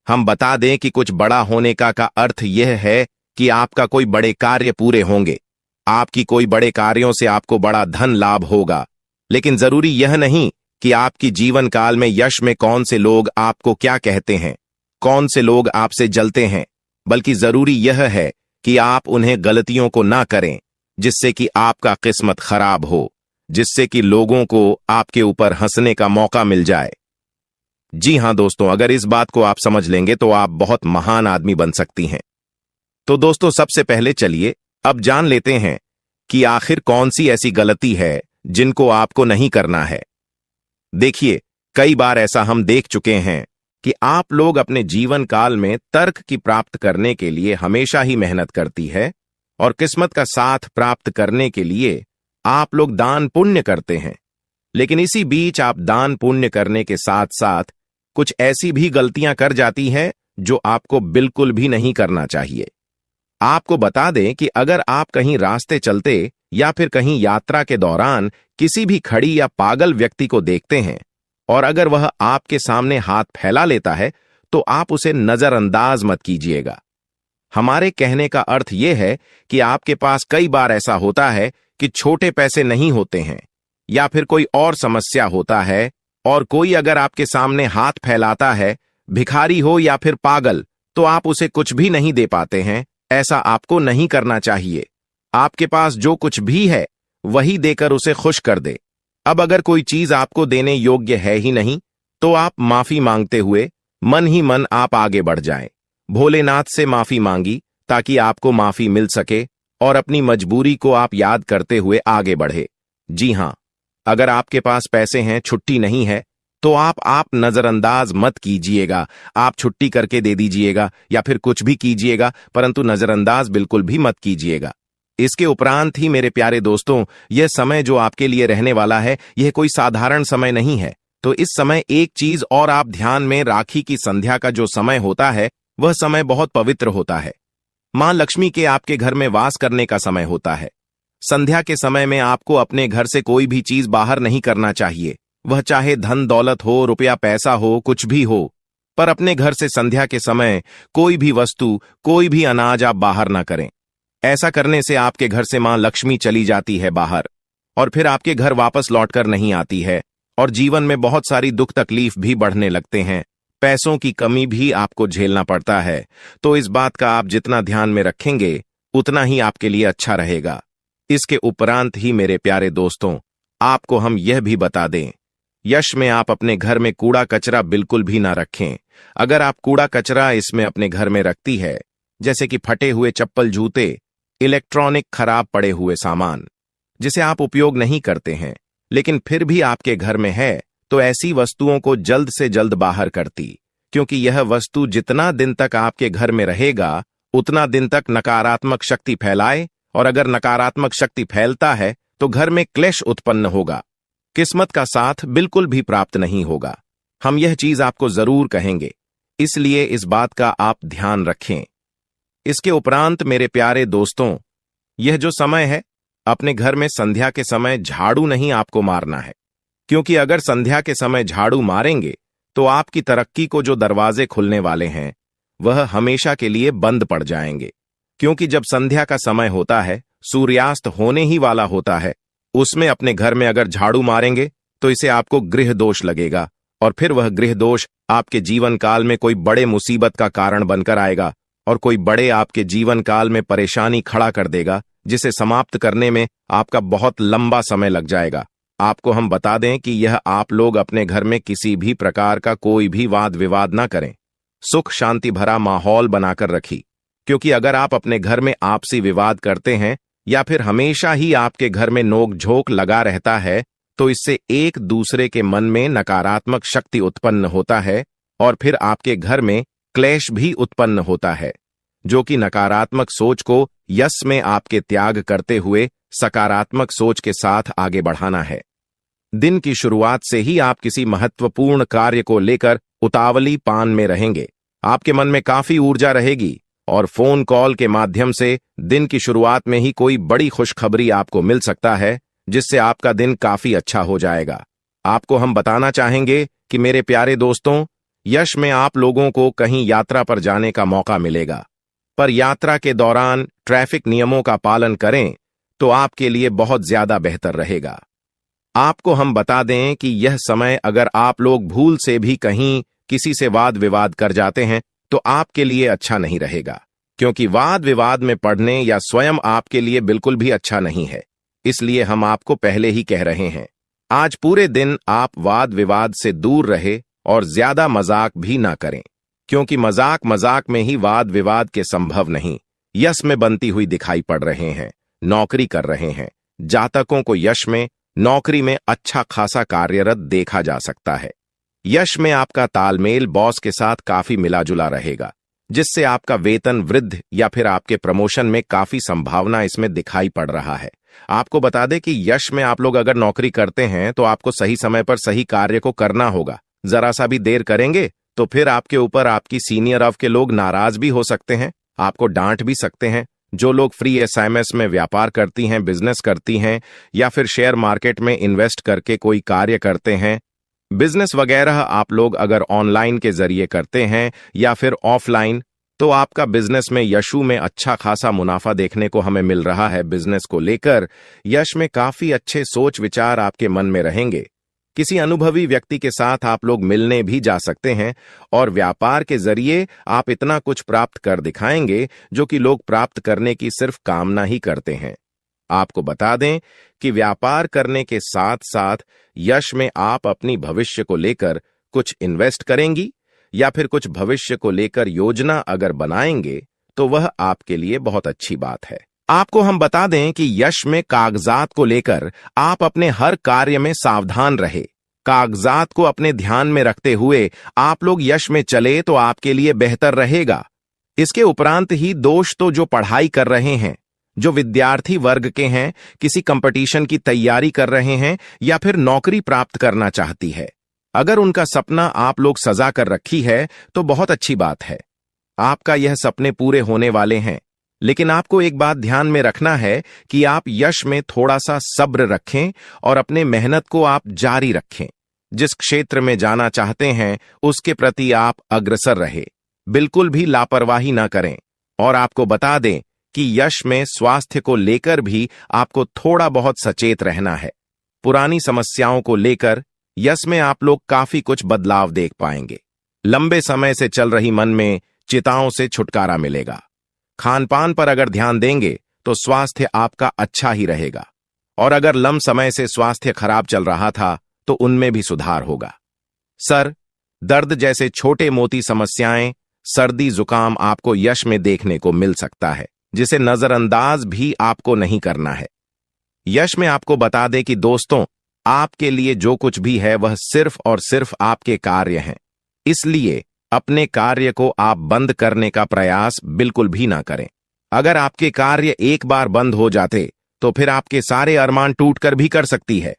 हम बता दें कि कुछ बड़ा होने का अर्थ यह है कि आपका कोई बड़े कार्य पूरे होंगे। आपकी कोई बड़े कार्यों से आपको बड़ा धन लाभ होगा। लेकिन जरूरी यह नहीं कि आपकी जीवन काल में यश में कौन से लोग आपको क्या कहते हैं, कौन से लोग आपसे जलते हैं, बल्कि जरूरी यह है कि आप उन्हें गलतियों को ना करें जिससे कि आपका किस्मत खराब हो, जिससे कि लोगों को आपके ऊपर हंसने का मौका मिल जाए। जी हां दोस्तों, अगर इस बात को आप समझ लेंगे तो आप बहुत महान आदमी बन सकती हैं। तो दोस्तों, सबसे पहले चलिए अब जान लेते हैं कि आखिर कौन सी ऐसी गलती है जिनको आपको नहीं करना है। देखिए, कई बार ऐसा हम देख चुके हैं कि आप लोग अपने जीवन काल में तर्क की प्राप्त करने के लिए हमेशा ही मेहनत करती है और किस्मत का साथ प्राप्त करने के लिए आप लोग दान पुण्य करते हैं। लेकिन इसी बीच आप दान पुण्य करने के साथ साथ कुछ ऐसी भी गलतियां कर जाती हैं जो आपको बिल्कुल भी नहीं करना चाहिए। आपको बता दें कि अगर आप कहीं रास्ते चलते या फिर कहीं यात्रा के दौरान किसी भी खड़ी या पागल व्यक्ति को देखते हैं और अगर वह आपके सामने हाथ फैला लेता है तो आप उसे नजरअंदाज मत कीजिएगा। हमारे कहने का अर्थ यह है कि आपके पास कई बार ऐसा होता है कि छोटे पैसे नहीं होते हैं या फिर कोई और समस्या होता है और कोई अगर आपके सामने हाथ फैलाता है, भिखारी हो या फिर पागल, तो आप उसे कुछ भी नहीं दे पाते हैं। ऐसा आपको नहीं करना चाहिए। आपके पास जो कुछ भी है वही देकर उसे खुश कर दे। अब अगर कोई चीज आपको देने योग्य है ही नहीं, तो आप माफी मांगते हुए मन ही मन आप आगे बढ़ जाएं। भोलेनाथ से माफी मांगी ताकि आपको माफी मिल सके और अपनी मजबूरी को आप याद करते हुए आगे बढ़े। जी हां, अगर आपके पास पैसे हैं, छुट्टी नहीं है, तो आप नजरअंदाज मत कीजिएगा। आप छुट्टी करके दे दीजिएगा या फिर कुछ भी कीजिएगा, परंतु नजरअंदाज बिल्कुल भी मत कीजिएगा। इसके उपरांत ही मेरे प्यारे दोस्तों, यह समय जो आपके लिए रहने वाला है, यह कोई साधारण समय नहीं है। तो इस समय एक चीज और आप ध्यान में राखी की संध्या का जो समय होता है, वह समय बहुत पवित्र होता है। मां लक्ष्मी के आपके घर में वास करने का समय होता है। संध्या के समय में आपको अपने घर से कोई भी चीज बाहर नहीं करना चाहिए, वह चाहे धन दौलत हो, रुपया पैसा हो, कुछ भी हो, पर अपने घर से संध्या के समय कोई भी वस्तु, कोई भी अनाज आप बाहर ना करें। ऐसा करने से आपके घर से मां लक्ष्मी चली जाती है बाहर और फिर आपके घर वापस लौटकर नहीं आती है और जीवन में बहुत सारी दुख तकलीफ भी बढ़ने लगते हैं। पैसों की कमी भी आपको झेलना पड़ता है। तो इस बात का आप जितना ध्यान में रखेंगे, उतना ही आपके लिए अच्छा रहेगा। इसके उपरांत ही मेरे प्यारे दोस्तों, आपको हम यह भी बता दें, यश में आप अपने घर में कूड़ा कचरा बिल्कुल भी ना रखें। अगर आप कूड़ा कचरा इसमें अपने घर में रखती है, जैसे कि फटे हुए चप्पल, जूते, इलेक्ट्रॉनिक खराब पड़े हुए सामान जिसे आप उपयोग नहीं करते हैं लेकिन फिर भी आपके घर में है, तो ऐसी वस्तुओं को जल्द से जल्द बाहर करती, क्योंकि यह वस्तु जितना दिन तक आपके घर में रहेगा, उतना दिन तक नकारात्मक शक्ति फैलाए, और अगर नकारात्मक शक्ति फैलता है तो घर में क्लेश उत्पन्न होगा, किस्मत का साथ बिल्कुल भी प्राप्त नहीं होगा। हम यह चीज आपको जरूर कहेंगे, इसलिए इस बात का आप ध्यान रखें। इसके उपरांत मेरे प्यारे दोस्तों, यह जो समय है, अपने घर में संध्या के समय झाड़ू नहीं आपको मारना है, क्योंकि अगर संध्या के समय झाड़ू मारेंगे तो आपकी तरक्की को जो दरवाजे खुलने वाले हैं, वह हमेशा के लिए बंद पड़ जाएंगे। क्योंकि जब संध्या का समय होता है, सूर्यास्त होने ही वाला होता है, उसमें अपने घर में अगर झाड़ू मारेंगे तो इसे आपको गृह दोष लगेगा और फिर वह गृह दोष आपके जीवन काल में कोई बड़े मुसीबत का कारण बनकर आएगा और कोई बड़े आपके जीवन काल में परेशानी खड़ा कर देगा, जिसे समाप्त करने में आपका बहुत लंबा समय लग जाएगा। आपको हम बता दें कि यह आप लोग अपने घर में किसी भी प्रकार का कोई भी वाद विवाद ना करें, सुख शांति भरा माहौल बनाकर रखी, क्योंकि अगर आप अपने घर में आपसी विवाद करते हैं या फिर हमेशा ही आपके घर में नोक झोंक लगा रहता है, तो इससे एक दूसरे के मन में नकारात्मक शक्ति उत्पन्न होता है और फिर आपके घर में क्लेश भी उत्पन्न होता है, जो कि नकारात्मक सोच को यश में आपके त्याग करते हुए सकारात्मक सोच के साथ आगे बढ़ाना है। दिन की शुरुआत से ही आप किसी महत्वपूर्ण कार्य को लेकर उतावली पान में रहेंगे। आपके मन में काफी ऊर्जा रहेगी और फोन कॉल के माध्यम से दिन की शुरुआत में ही कोई बड़ी खुशखबरी आपको मिल सकता है, जिससे आपका दिन काफी अच्छा हो जाएगा। आपको हम बताना चाहेंगे कि मेरे प्यारे दोस्तों, यश में आप लोगों को कहीं यात्रा पर जाने का मौका मिलेगा, पर यात्रा के दौरान ट्रैफिक नियमों का पालन करें तो आपके लिए बहुत ज्यादा बेहतर रहेगा। आपको हम बता दें कि यह समय अगर आप लोग भूल से भी कहीं किसी से वाद विवाद कर जाते हैं तो आपके लिए अच्छा नहीं रहेगा, क्योंकि वाद विवाद में पड़ने या स्वयं आपके लिए बिल्कुल भी अच्छा नहीं है। इसलिए हम आपको पहले ही कह रहे हैं, आज पूरे दिन आप वाद विवाद से दूर रहे और ज्यादा मजाक भी ना करें, क्योंकि मजाक में ही वाद विवाद के संभव नहीं यश में बनती हुई दिखाई पड़ रहे हैं। नौकरी कर रहे हैं जातकों को यश में, नौकरी में अच्छा खासा कार्यरत देखा जा सकता है। यश में आपका तालमेल बॉस के साथ काफी मिला जुला रहेगा, जिससे आपका वेतन वृद्धि या फिर आपके प्रमोशन में काफी संभावना इसमें दिखाई पड़ रहा है। आपको बता दें कि यश में आप लोग अगर नौकरी करते हैं तो आपको सही समय पर सही कार्य को करना होगा। जरा सा भी देर करेंगे तो फिर आपके ऊपर आपकी सीनियर ऑफ के लोग नाराज भी हो सकते हैं, आपको डांट भी सकते हैं। जो लोग फ्री एसएमएस में व्यापार करती हैं, बिजनेस करती हैं या फिर शेयर मार्केट में इन्वेस्ट करके कोई कार्य करते हैं, बिजनेस वगैरह आप लोग अगर ऑनलाइन के जरिए करते हैं या फिर ऑफलाइन, तो आपका बिजनेस में यशु में अच्छा खासा मुनाफा देखने को हमें मिल रहा है। बिजनेस को लेकर यश में काफी अच्छे सोच विचार आपके मन में रहेंगे। किसी अनुभवी व्यक्ति के साथ आप लोग मिलने भी जा सकते हैं और व्यापार के जरिए आप इतना कुछ प्राप्त कर दिखाएंगे जो कि लोग प्राप्त करने की सिर्फ कामना ही करते हैं। आपको बता दें कि व्यापार करने के साथ साथ यश में आप अपनी भविष्य को लेकर कुछ इन्वेस्ट करेंगी या फिर कुछ भविष्य को लेकर योजना अगर बनाएंगे तो वह आपके लिए बहुत अच्छी बात है। आपको हम बता दें कि यश में कागजात को लेकर आप अपने हर कार्य में सावधान रहे। कागजात को अपने ध्यान में रखते हुए आप लोग यश में चले तो आपके लिए बेहतर रहेगा। इसके उपरांत ही दोस्त तो जो पढ़ाई कर रहे हैं, जो विद्यार्थी वर्ग के हैं, किसी कंपटीशन की तैयारी कर रहे हैं या फिर नौकरी प्राप्त करना चाहती है, अगर उनका सपना आप लोग सजा कर रखी है तो बहुत अच्छी बात है। आपका यह सपने पूरे होने वाले हैं, लेकिन आपको एक बात ध्यान में रखना है कि आप यश में थोड़ा सा सब्र रखें और अपने मेहनत को आप जारी रखें। जिस क्षेत्र में जाना चाहते हैं उसके प्रति आप अग्रसर रहे, बिल्कुल भी लापरवाही ना करें। और आपको बता दें कि यश में स्वास्थ्य को लेकर भी आपको थोड़ा बहुत सचेत रहना है। पुरानी समस्याओं को लेकर यश में आप लोग काफी कुछ बदलाव देख पाएंगे। लंबे समय से चल रही मन में चिताओं से छुटकारा मिलेगा। खान पान पर अगर ध्यान देंगे तो स्वास्थ्य आपका अच्छा ही रहेगा, और अगर लंबे समय से स्वास्थ्य खराब चल रहा था तो उनमें भी सुधार होगा। सर दर्द जैसे छोटे मोटी समस्याएं, सर्दी जुकाम आपको यश में देखने को मिल सकता है, जिसे नजरअंदाज भी आपको नहीं करना है। यश में आपको बता दें कि दोस्तों, आपके लिए जो कुछ भी है वह सिर्फ और सिर्फ आपके कार्य हैं, इसलिए अपने कार्य को आप बंद करने का प्रयास बिल्कुल भी ना करें। अगर आपके कार्य एक बार बंद हो जाते तो फिर आपके सारे अरमान टूटकर भी कर सकती है।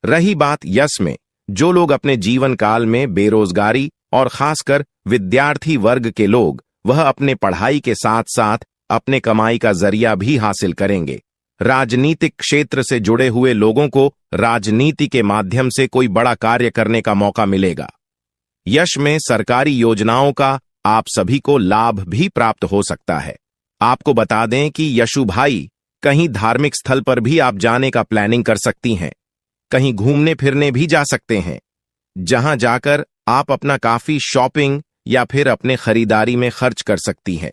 रही बात यश में, जो लोग अपने जीवन काल में बेरोजगारी और खासकर विद्यार्थी वर्ग के लोग, वह अपने पढ़ाई के साथ साथ अपने कमाई का जरिया भी हासिल करेंगे। राजनीतिक क्षेत्र से जुड़े हुए लोगों को राजनीति के माध्यम से कोई बड़ा कार्य करने का मौका मिलेगा। यश में सरकारी योजनाओं का आप सभी को लाभ भी प्राप्त हो सकता है। आपको बता दें कि यशु भाई, कहीं धार्मिक स्थल पर भी आप जाने का प्लानिंग कर सकती हैं, कहीं घूमने फिरने भी जा सकते हैं, जहां जाकर आप अपना काफी शॉपिंग या फिर अपने खरीदारी में खर्च कर सकती हैं।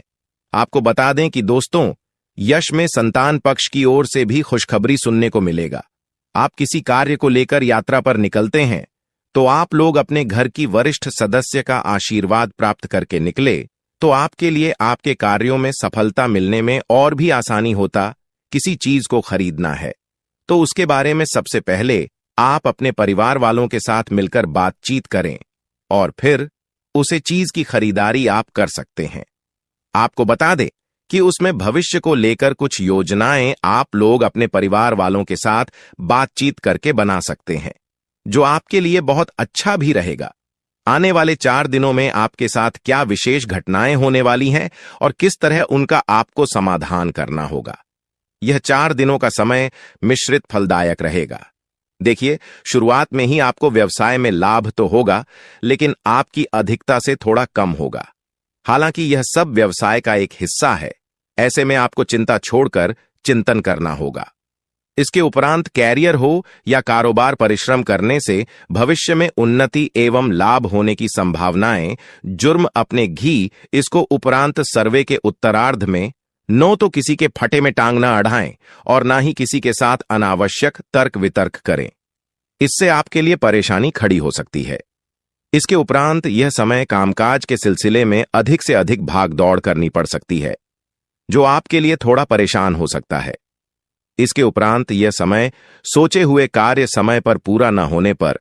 आपको बता दें कि दोस्तों, यश में संतान पक्ष की ओर से भी खुशखबरी सुनने को मिलेगा। आप किसी कार्य को लेकर यात्रा पर निकलते हैं तो आप लोग अपने घर की वरिष्ठ सदस्य का आशीर्वाद प्राप्त करके निकले तो आपके लिए आपके कार्यों में सफलता मिलने में और भी आसानी होता। किसी चीज को खरीदना है तो उसके बारे में सबसे पहले आप अपने परिवार वालों के साथ मिलकर बातचीत करें और फिर उसे चीज की खरीदारी आप कर सकते हैं। आपको बता दें कि उसमें भविष्य को लेकर कुछ योजनाएं आप लोग अपने परिवार वालों के साथ बातचीत करके बना सकते हैं, जो आपके लिए बहुत अच्छा भी रहेगा। आने वाले 4 दिनों में आपके साथ क्या विशेष घटनाएं होने वाली हैं और किस तरह उनका आपको समाधान करना होगा। यह 4 दिनों का समय मिश्रित फलदायक रहेगा। देखिए, शुरुआत में ही आपको व्यवसाय में लाभ तो होगा, लेकिन आपकी अधिकता से थोड़ा कम होगा। हालांकि यह सब व्यवसाय का एक हिस्सा है, ऐसे में आपको चिंता छोड़कर चिंतन करना होगा। इसके उपरांत कैरियर हो या कारोबार, परिश्रम करने से भविष्य में उन्नति एवं लाभ होने की संभावनाएं। जुर्म अपने घी, इसको उपरांत सर्वे के उत्तरार्ध में नो तो किसी के फटे में टांग ना अड़ाएं और ना ही किसी के साथ अनावश्यक तर्क वितर्क करें, इससे आपके लिए परेशानी खड़ी हो सकती है। इसके उपरांत यह समय कामकाज के सिलसिले में अधिक से अधिक भाग दौड़ करनी पड़ सकती है, जो आपके लिए थोड़ा परेशान हो सकता है। इसके उपरांत यह समय सोचे हुए कार्य समय पर पूरा न होने पर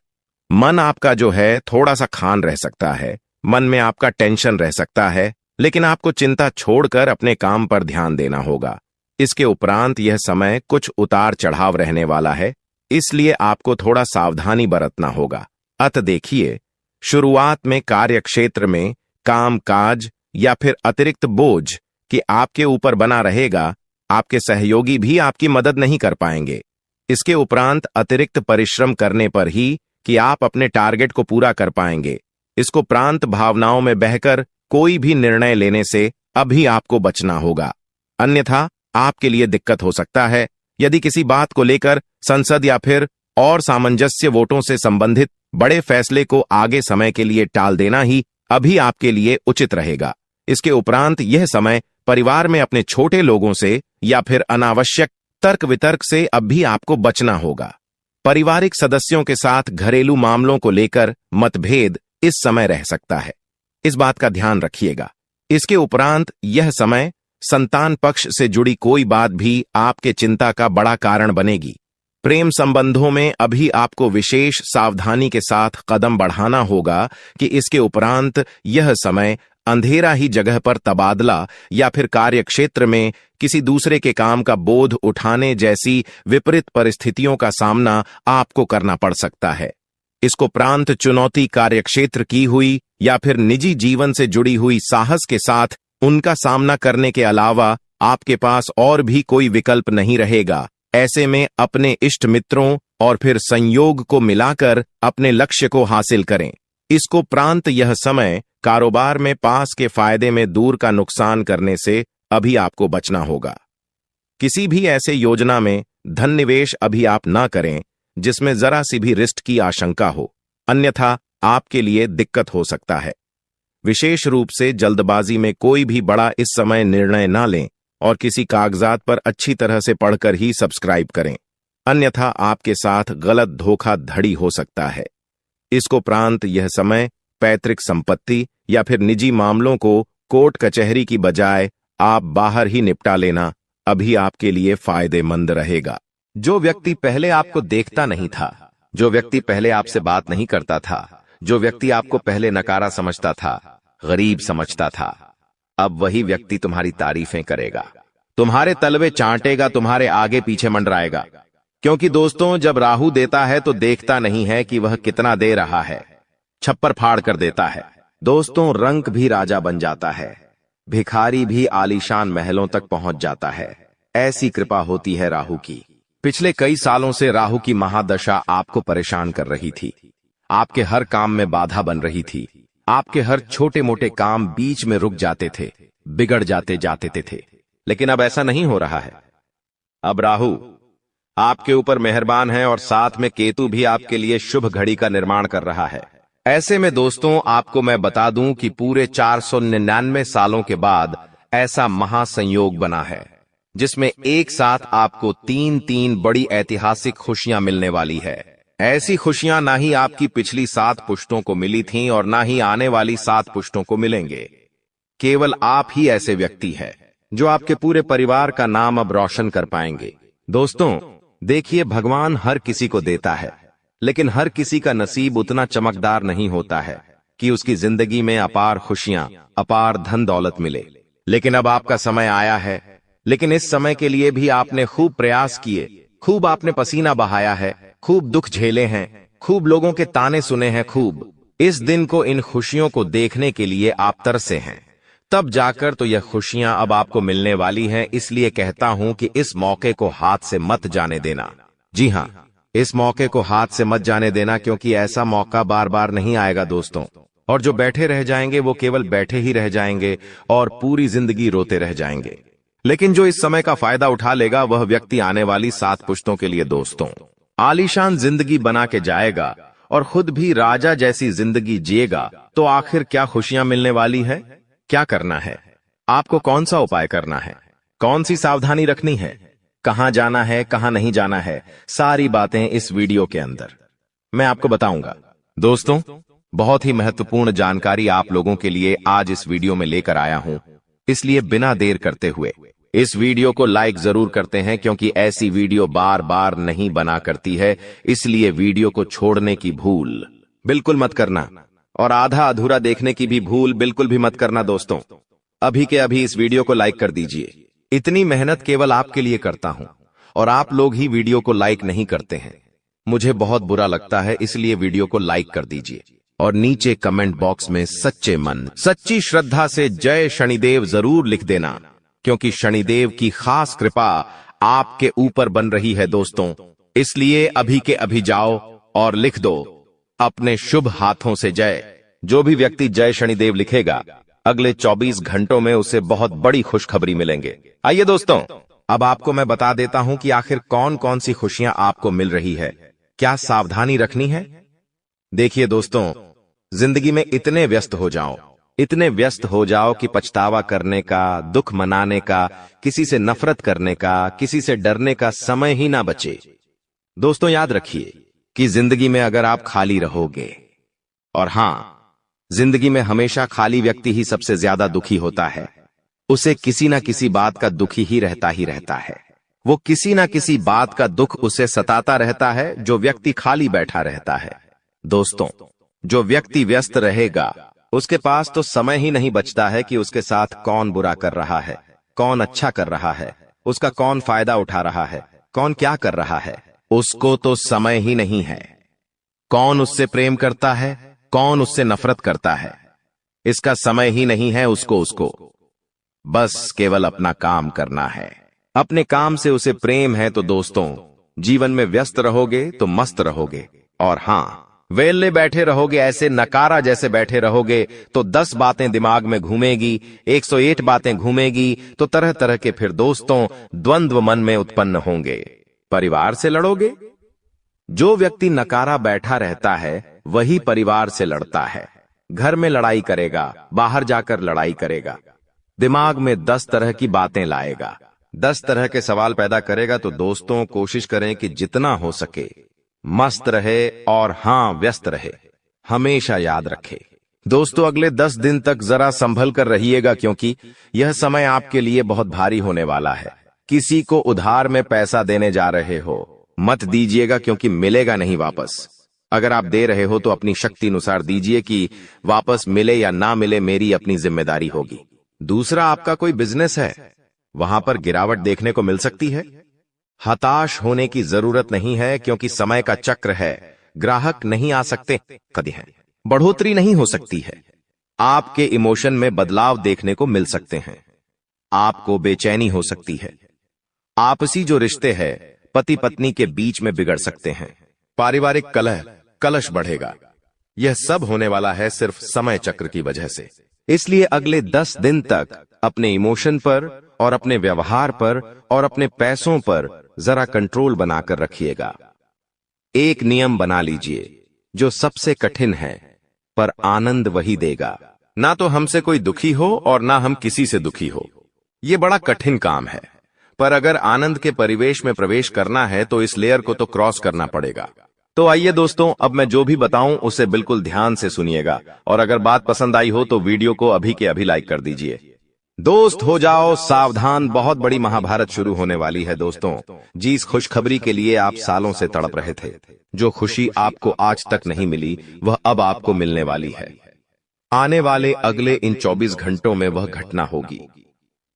मन आपका जो है थोड़ा सा खान रह सकता है, मन में आपका टेंशन रह सकता है, लेकिन आपको चिंता छोड़कर अपने काम पर ध्यान देना होगा। इसके उपरांत यह समय कुछ उतार चढ़ाव रहने वाला है, इसलिए आपको थोड़ा सावधानी बरतना होगा। अत देखिए, शुरुआत में कार्य क्षेत्र में काम काज या फिर अतिरिक्त बोझ कि आपके ऊपर बना रहेगा, आपके सहयोगी भी आपकी मदद नहीं कर पाएंगे। इसके उपरांत अतिरिक्त परिश्रम करने पर ही कि आप अपने टारगेट को पूरा कर पाएंगे। इसको प्रांत भावनाओं में बहकर कोई भी निर्णय लेने से अभी आपको बचना होगा, अन्यथा आपके लिए दिक्कत हो सकता है। यदि किसी बात को लेकर संसद या फिर और सामंजस्य वोटों से संबंधित बड़े फैसले को आगे समय के लिए टाल देना ही अभी आपके लिए उचित रहेगा। इसके उपरांत यह समय परिवार में अपने छोटे लोगों से या फिर अनावश्यक तर्क वितर्क से अब भी आपको बचना होगा। पारिवारिक सदस्यों के साथ घरेलू मामलों को लेकर मतभेद इस समय रह सकता है, इस बात का ध्यान रखिएगा। इसके उपरांत यह समय संतान पक्ष से जुड़ी कोई बात भी आपके चिंता का बड़ा कारण बनेगी। प्रेम संबंधों में अभी आपको विशेष सावधानी के साथ कदम बढ़ाना होगा कि इसके उपरांत यह समय अंधेरा ही जगह पर तबादला या फिर कार्यक्षेत्र में किसी दूसरे के काम का बोझ उठाने जैसी विपरीत परिस्थितियों का सामना आपको करना पड़ सकता है। इसको प्रांत चुनौती कार्यक्षेत्र की हुई या फिर निजी जीवन से जुड़ी हुई साहस के साथ उनका सामना करने के अलावा आपके पास और भी कोई विकल्प नहीं रहेगा। ऐसे में अपने इष्ट मित्रों और फिर संयोग को मिलाकर अपने लक्ष्य को हासिल करें। इसको प्रांत यह समय कारोबार में पास के फायदे में दूर का नुकसान करने से अभी आपको बचना होगा। किसी भी ऐसे योजना में धन निवेश अभी आप ना करें जिसमें जरा सी भी रिस्क की आशंका हो, अन्यथा आपके लिए दिक्कत हो सकता है। विशेष रूप से जल्दबाजी में कोई भी बड़ा इस समय निर्णय ना लें और किसी कागजात पर अच्छी तरह से पढ़कर ही सब्सक्राइब करें, अन्यथा आपके साथ गलत धोखाधड़ी हो सकता है। इसको प्रांत यह समय पैतृक संपत्ति या फिर निजी मामलों को कोर्ट कचहरी की बजाय आप बाहर ही निपटा लेना अभी आपके लिए फायदेमंद रहेगा। जो व्यक्ति पहले आपको देखता नहीं था, जो व्यक्ति पहले आपसे बात नहीं करता था, जो व्यक्ति आपको पहले नकारा समझता था, गरीब समझता था, अब वही व्यक्ति तुम्हारी तारीफें करेगा, तुम्हारे तलवे चाटेगा, तुम्हारे आगे पीछे मंडराएगा। क्योंकि दोस्तों, जब राहु देता है तो देखता नहीं है कि वह कितना दे रहा है, छप्पर फाड़ कर देता है। दोस्तों, रंक भी राजा बन जाता है, भिखारी भी आलीशान महलों तक पहुंच जाता है। ऐसी कृपा होती है राहु की। पिछले कई सालों से राहु की महादशा आपको परेशान कर रही थी, आपके हर काम में बाधा बन रही थी, आपके हर छोटे मोटे काम बीच में रुक जाते थे, बिगड़ जाते थे। लेकिन अब ऐसा नहीं हो रहा है। अब राहु आपके ऊपर मेहरबान है और साथ में केतु भी आपके लिए शुभ घड़ी का निर्माण कर रहा है। ऐसे में दोस्तों, आपको मैं बता दूं कि पूरे 499 सालों के बाद ऐसा महासंयोग बना है जिसमें एक साथ आपको तीन बड़ी ऐतिहासिक खुशियां मिलने वाली है। ऐसी खुशियां ना ही आपकी पिछली 7 पुश्तों को मिली थीं और ना ही आने वाली 7 पुश्तों को मिलेंगे। केवल आप ही ऐसे व्यक्ति हैं जो आपके पूरे परिवार का नाम अब रोशन कर पाएंगे। दोस्तों, देखिए, भगवान हर किसी को देता है, लेकिन हर किसी का नसीब उतना चमकदार नहीं होता है कि उसकी जिंदगी में अपार खुशियां, अपार धन दौलत मिले। लेकिन अब आपका समय आया है। लेकिन इस समय के लिए भी आपने खूब प्रयास किए, खूब आपने पसीना बहाया है, खूब दुख झेले हैं, खूब लोगों के ताने सुने हैं, खूब इस दिन को, इन खुशियों को देखने के लिए आप तरसे हैं। तब जाकर तो यह खुशियां अब आपको मिलने वाली हैं। इसलिए कहता हूं कि इस मौके को हाथ से मत जाने देना। जी हां, इस मौके को हाथ से मत जाने देना, क्योंकि ऐसा मौका बार बार नहीं आएगा दोस्तों। और जो बैठे रह जाएंगे वो केवल बैठे ही रह जाएंगे और पूरी जिंदगी रोते रह जाएंगे। लेकिन जो इस समय का फायदा उठा लेगा वह व्यक्ति आने वाली 7 पुश्तों के लिए दोस्तों आलीशान जिंदगी बना के जाएगा और खुद भी राजा जैसी जिंदगी जिएगा। तो आखिर क्या खुशियां मिलने वाली है? क्या करना है? आपको कौन सा उपाय करना है? कौन सी सावधानी रखनी है? कहां जाना है, कहां नहीं जाना है? सारी बातें इस वीडियो के अंदर मैं आपको बताऊंगा। दोस्तों, बहुत ही महत्वपूर्ण जानकारी आप लोगों के लिए आज इस वीडियो में लेकर आया हूं। इसलिए बिना देर करते हुए इस वीडियो को लाइक जरूर करते हैं, क्योंकि ऐसी वीडियो बार बार नहीं बना करती है। इसलिए वीडियो को छोड़ने की भूल बिल्कुल मत करना और आधा अधूरा देखने की भी भूल बिल्कुल भी मत करना। दोस्तों, अभी के अभी इस वीडियो को लाइक कर दीजिए। इतनी मेहनत केवल आपके लिए करता हूं और आप लोग ही वीडियो को लाइक नहीं करते हैं। मुझे बहुत बुरा लगता है, इसलिए वीडियो को लाइक कर दीजिए और नीचे कमेंट बॉक्स में सच्चे मन, सच्ची श्रद्धा से जय शनिदेव जरूर लिख देना, क्योंकि शनिदेव की खास कृपा आपके ऊपर बन रही है दोस्तों। इसलिए अभी के अभी जाओ और लिख दो अपने शुभ हाथों से जय। जो भी व्यक्ति जय शनिदेव लिखेगा, अगले 24 घंटों में उसे बहुत बड़ी खुशखबरी मिलेंगे। आइए दोस्तों, अब आपको मैं बता देता हूं कि आखिर कौन कौन सी खुशियां आपको मिल रही है, क्या सावधानी रखनी है। देखिए दोस्तों, जिंदगी में इतने व्यस्त हो जाओ इतने व्यस्त हो जाओ कि पछतावा करने का, दुख मनाने का, किसी से नफरत करने का, किसी से डरने का समय ही ना बचे। दोस्तों याद रखिए कि जिंदगी में अगर आप खाली रहोगे, और हां, जिंदगी में हमेशा खाली व्यक्ति ही सबसे ज्यादा दुखी होता है। उसे किसी ना किसी बात का दुखी ही रहता है। वो किसी ना किसी बात का दुख उसे सताता रहता है जो व्यक्ति खाली बैठा रहता है। दोस्तों, जो व्यक्ति व्यस्त रहेगा उसके पास तो समय ही नहीं बचता है कि उसके साथ कौन बुरा कर रहा है, कौन अच्छा कर रहा है, उसका कौन फायदा उठा रहा है, कौन क्या कर रहा है, उसको तो समय ही नहीं है। कौन उससे प्रेम करता है, कौन उससे नफरत करता है, इसका समय ही नहीं है उसको बस केवल अपना काम करना है। अपने काम से उसे प्रेम है तो दोस्तों, जीवन में व्यस्त रहोगे तो मस्त रहोगे, और हां, वेले बैठे रहोगे, ऐसे नकारा जैसे बैठे रहोगे तो 10 बातें दिमाग में घूमेगी, 108 बातें घूमेगी, तो तरह तरह के फिर दोस्तों द्वंद्व मन में उत्पन्न होंगे। परिवार से लड़ोगे। जो व्यक्ति नकारा बैठा रहता है वही परिवार से लड़ता है। घर में लड़ाई करेगा, बाहर जाकर लड़ाई करेगा, दिमाग में 10 तरह की बातें लाएगा, 10 तरह के सवाल पैदा करेगा। तो दोस्तों कोशिश करें कि जितना हो सके मस्त रहे, और हां, व्यस्त रहे। हमेशा याद रखे दोस्तों, अगले 10 दिन तक जरा संभल कर रहिएगा, क्योंकि यह समय आपके लिए बहुत भारी होने वाला है। किसी को उधार में पैसा देने जा रहे हो, मत दीजिएगा, क्योंकि मिलेगा नहीं वापस। अगर आप दे रहे हो तो अपनी शक्ति अनुसार दीजिए, कि वापस मिले या ना मिले मेरी अपनी जिम्मेदारी होगी। दूसरा, आपका कोई बिजनेस है, वहां पर गिरावट देखने को मिल सकती है। हताश होने की जरूरत नहीं है, क्योंकि समय का चक्र है। ग्राहक नहीं आ सकते कभी हैं, बढ़ोतरी नहीं हो सकती है। आपके इमोशन में बदलाव देखने को मिल सकते हैं। आपको बेचैनी हो सकती है। आपसी जो रिश्ते हैं पति पत्नी के बीच में बिगड़ सकते हैं। पारिवारिक कलह, कलश बढ़ेगा। यह सब होने वाला है सिर्फ समय चक्र की वजह से। इसलिए अगले 10 दिन तक अपने इमोशन पर और अपने व्यवहार पर और अपने पैसों पर जरा कंट्रोल बनाकर रखिएगा। एक नियम बना लीजिए, जो सबसे कठिन है पर आनंद वही देगा। ना तो हमसे कोई दुखी हो और ना हम किसी से दुखी हो। यह बड़ा कठिन काम है, पर अगर आनंद के परिवेश में प्रवेश करना है तो इस लेयर को तो क्रॉस करना पड़ेगा। तो आइए दोस्तों, अब मैं जो भी बताऊं उसे बिल्कुल ध्यान से सुनिएगा, और अगर बात पसंद आई हो तो वीडियो को अभी के अभी लाइक कर दीजिए। दोस्त हो जाओ सावधान, बहुत बड़ी महाभारत शुरू होने वाली है दोस्तों। जिस खुशखबरी के लिए आप सालों से तड़प रहे थे, जो खुशी आपको आज तक नहीं मिली, वह अब आपको मिलने वाली है। आने वाले अगले इन 24 घंटों में वह घटना होगी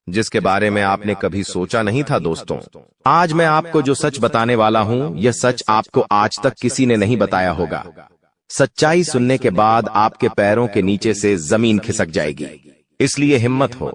जिसके बारे में आपने कभी सोचा नहीं था। दोस्तों, आज मैं आपको जो सच बताने वाला हूं, यह सच आपको आज तक किसी ने नहीं बताया होगा। सच्चाई सुनने के बाद आपके पैरों के नीचे से जमीन खिसक जाएगी। इसलिए हिम्मत हो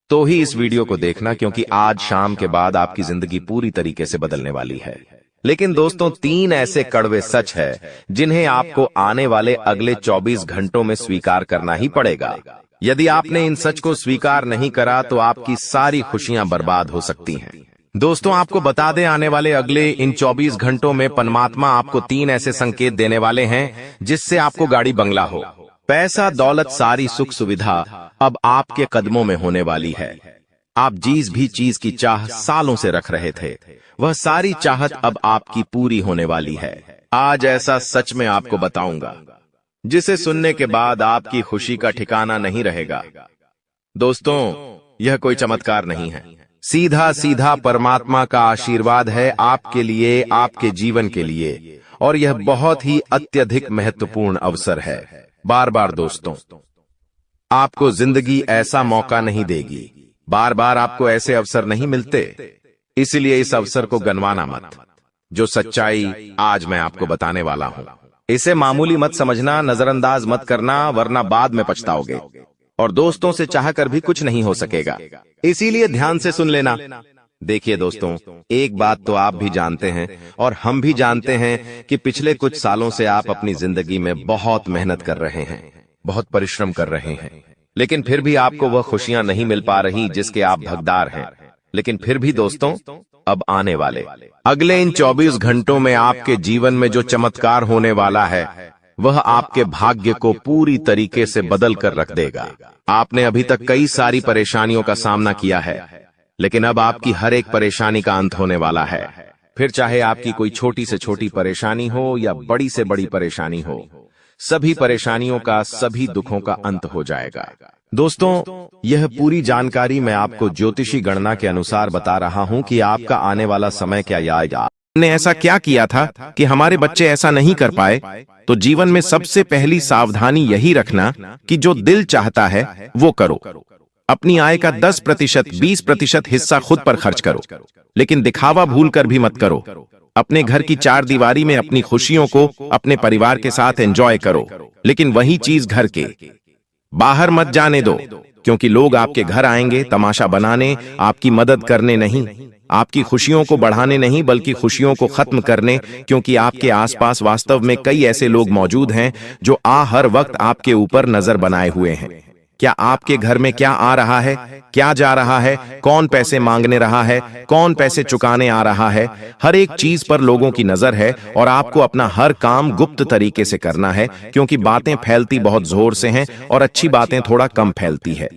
तो ही इस वीडियो को देखना, क्योंकि आज शाम के बाद आपकी जिंदगी पूरी तरीके से बदलने वाली है। लेकिन दोस्तों, 3 ऐसे कड़वे सच है जिन्हें आपको आने वाले अगले 24 घंटों में स्वीकार करना ही पड़ेगा। यदि आपने इन सच को स्वीकार नहीं करा तो आपकी सारी खुशियां बर्बाद हो सकती हैं। दोस्तों, आपको बता दें, आने वाले अगले इन 24 घंटों में परमात्मा आपको 3 ऐसे संकेत देने वाले हैं जिससे आपको गाड़ी बंगला हो, पैसा, दौलत, सारी सुख सुविधा अब आपके कदमों में होने वाली है। आप जिस भी चीज की चाह सालों से रख रहे थे, वह सारी चाहत अब आपकी पूरी होने वाली है। आज ऐसा सच में आपको बताऊंगा जिसे सुनने के बाद आपकी खुशी का ठिकाना नहीं रहेगा। दोस्तों, यह कोई चमत्कार नहीं है, सीधा सीधा परमात्मा का आशीर्वाद है आपके लिए, आपके जीवन के लिए, और यह बहुत ही अत्यधिक महत्वपूर्ण अवसर है। बार बार दोस्तों, आपको जिंदगी ऐसा मौका नहीं देगी, बार बार आपको ऐसे अवसर नहीं मिलते, इसलिए इस अवसर को गंवाना मत। जो सच्चाई आज मैं आपको बताने वाला हूं, इसे मामूली मत समझना, नजरअंदाज मत करना, वरना बाद में पछताओगे और दोस्तों से चाहकर भी कुछ नहीं हो सकेगा। इसीलिए ध्यान से सुन लेना। देखिए दोस्तों, एक बात तो आप भी जानते हैं और हम भी जानते हैं कि पिछले कुछ सालों से आप अपनी जिंदगी में बहुत मेहनत कर रहे हैं, बहुत परिश्रम कर रहे हैं, लेकिन फिर भी आपको वह खुशियां नहीं मिल पा रही जिसके आप हकदार हैं। लेकिन फिर भी दोस्तों, अब आने वाले अगले इन 24 घंटों में आपके जीवन में जो चमत्कार होने वाला है, वह आपके भाग्य को पूरी तरीके से बदल कर रख देगा। आपने अभी तक कई सारी परेशानियों का सामना किया है, लेकिन अब आपकी हर एक परेशानी का अंत होने वाला है। फिर चाहे आपकी कोई छोटी से छोटी परेशानी हो या बड़ी से बड़ी परेशानी हो, सभी परेशानियों का, सभी दुखों का अंत हो जाएगा। दोस्तों, यह पूरी जानकारी मैं आपको ज्योतिषी गणना के अनुसार बता रहा हूं कि आपका आने वाला समय क्या आएगा। ने ऐसा क्या किया था कि हमारे बच्चे ऐसा नहीं कर पाए? तो जीवन में सबसे पहली सावधानी यही रखना कि जो दिल चाहता है वो करो। अपनी आय का 10%, 20% हिस्सा खुद पर खर्च करो, लेकिन दिखावा भूल कर भी मत करो। अपने घर की चार दीवारी में अपनी खुशियों को अपने परिवार के साथ एंजॉय करो, लेकिन वही चीज घर के बाहर मत जाने दो, क्योंकि लोग आपके घर आएंगे तमाशा बनाने, आपकी मदद करने नहीं, आपकी खुशियों को बढ़ाने नहीं, बल्कि खुशियों को खत्म करने, क्योंकि आपके आसपास वास्तव में कई ऐसे लोग मौजूद हैं जो हर वक्त आपके ऊपर नजर बनाए हुए हैं। क्या आपके घर में क्या आ रहा है, क्या जा रहा है, कौन पैसे मांगने रहा है, कौन पैसे चुकाने आ रहा है, हर एक चीज पर लोगों की नजर है और आपको अपना हर काम गुप्त तरीके से करना है, क्योंकि बातें फैलती बहुत जोर से हैं और अच्छी बातें थोड़ा कम फैलती है,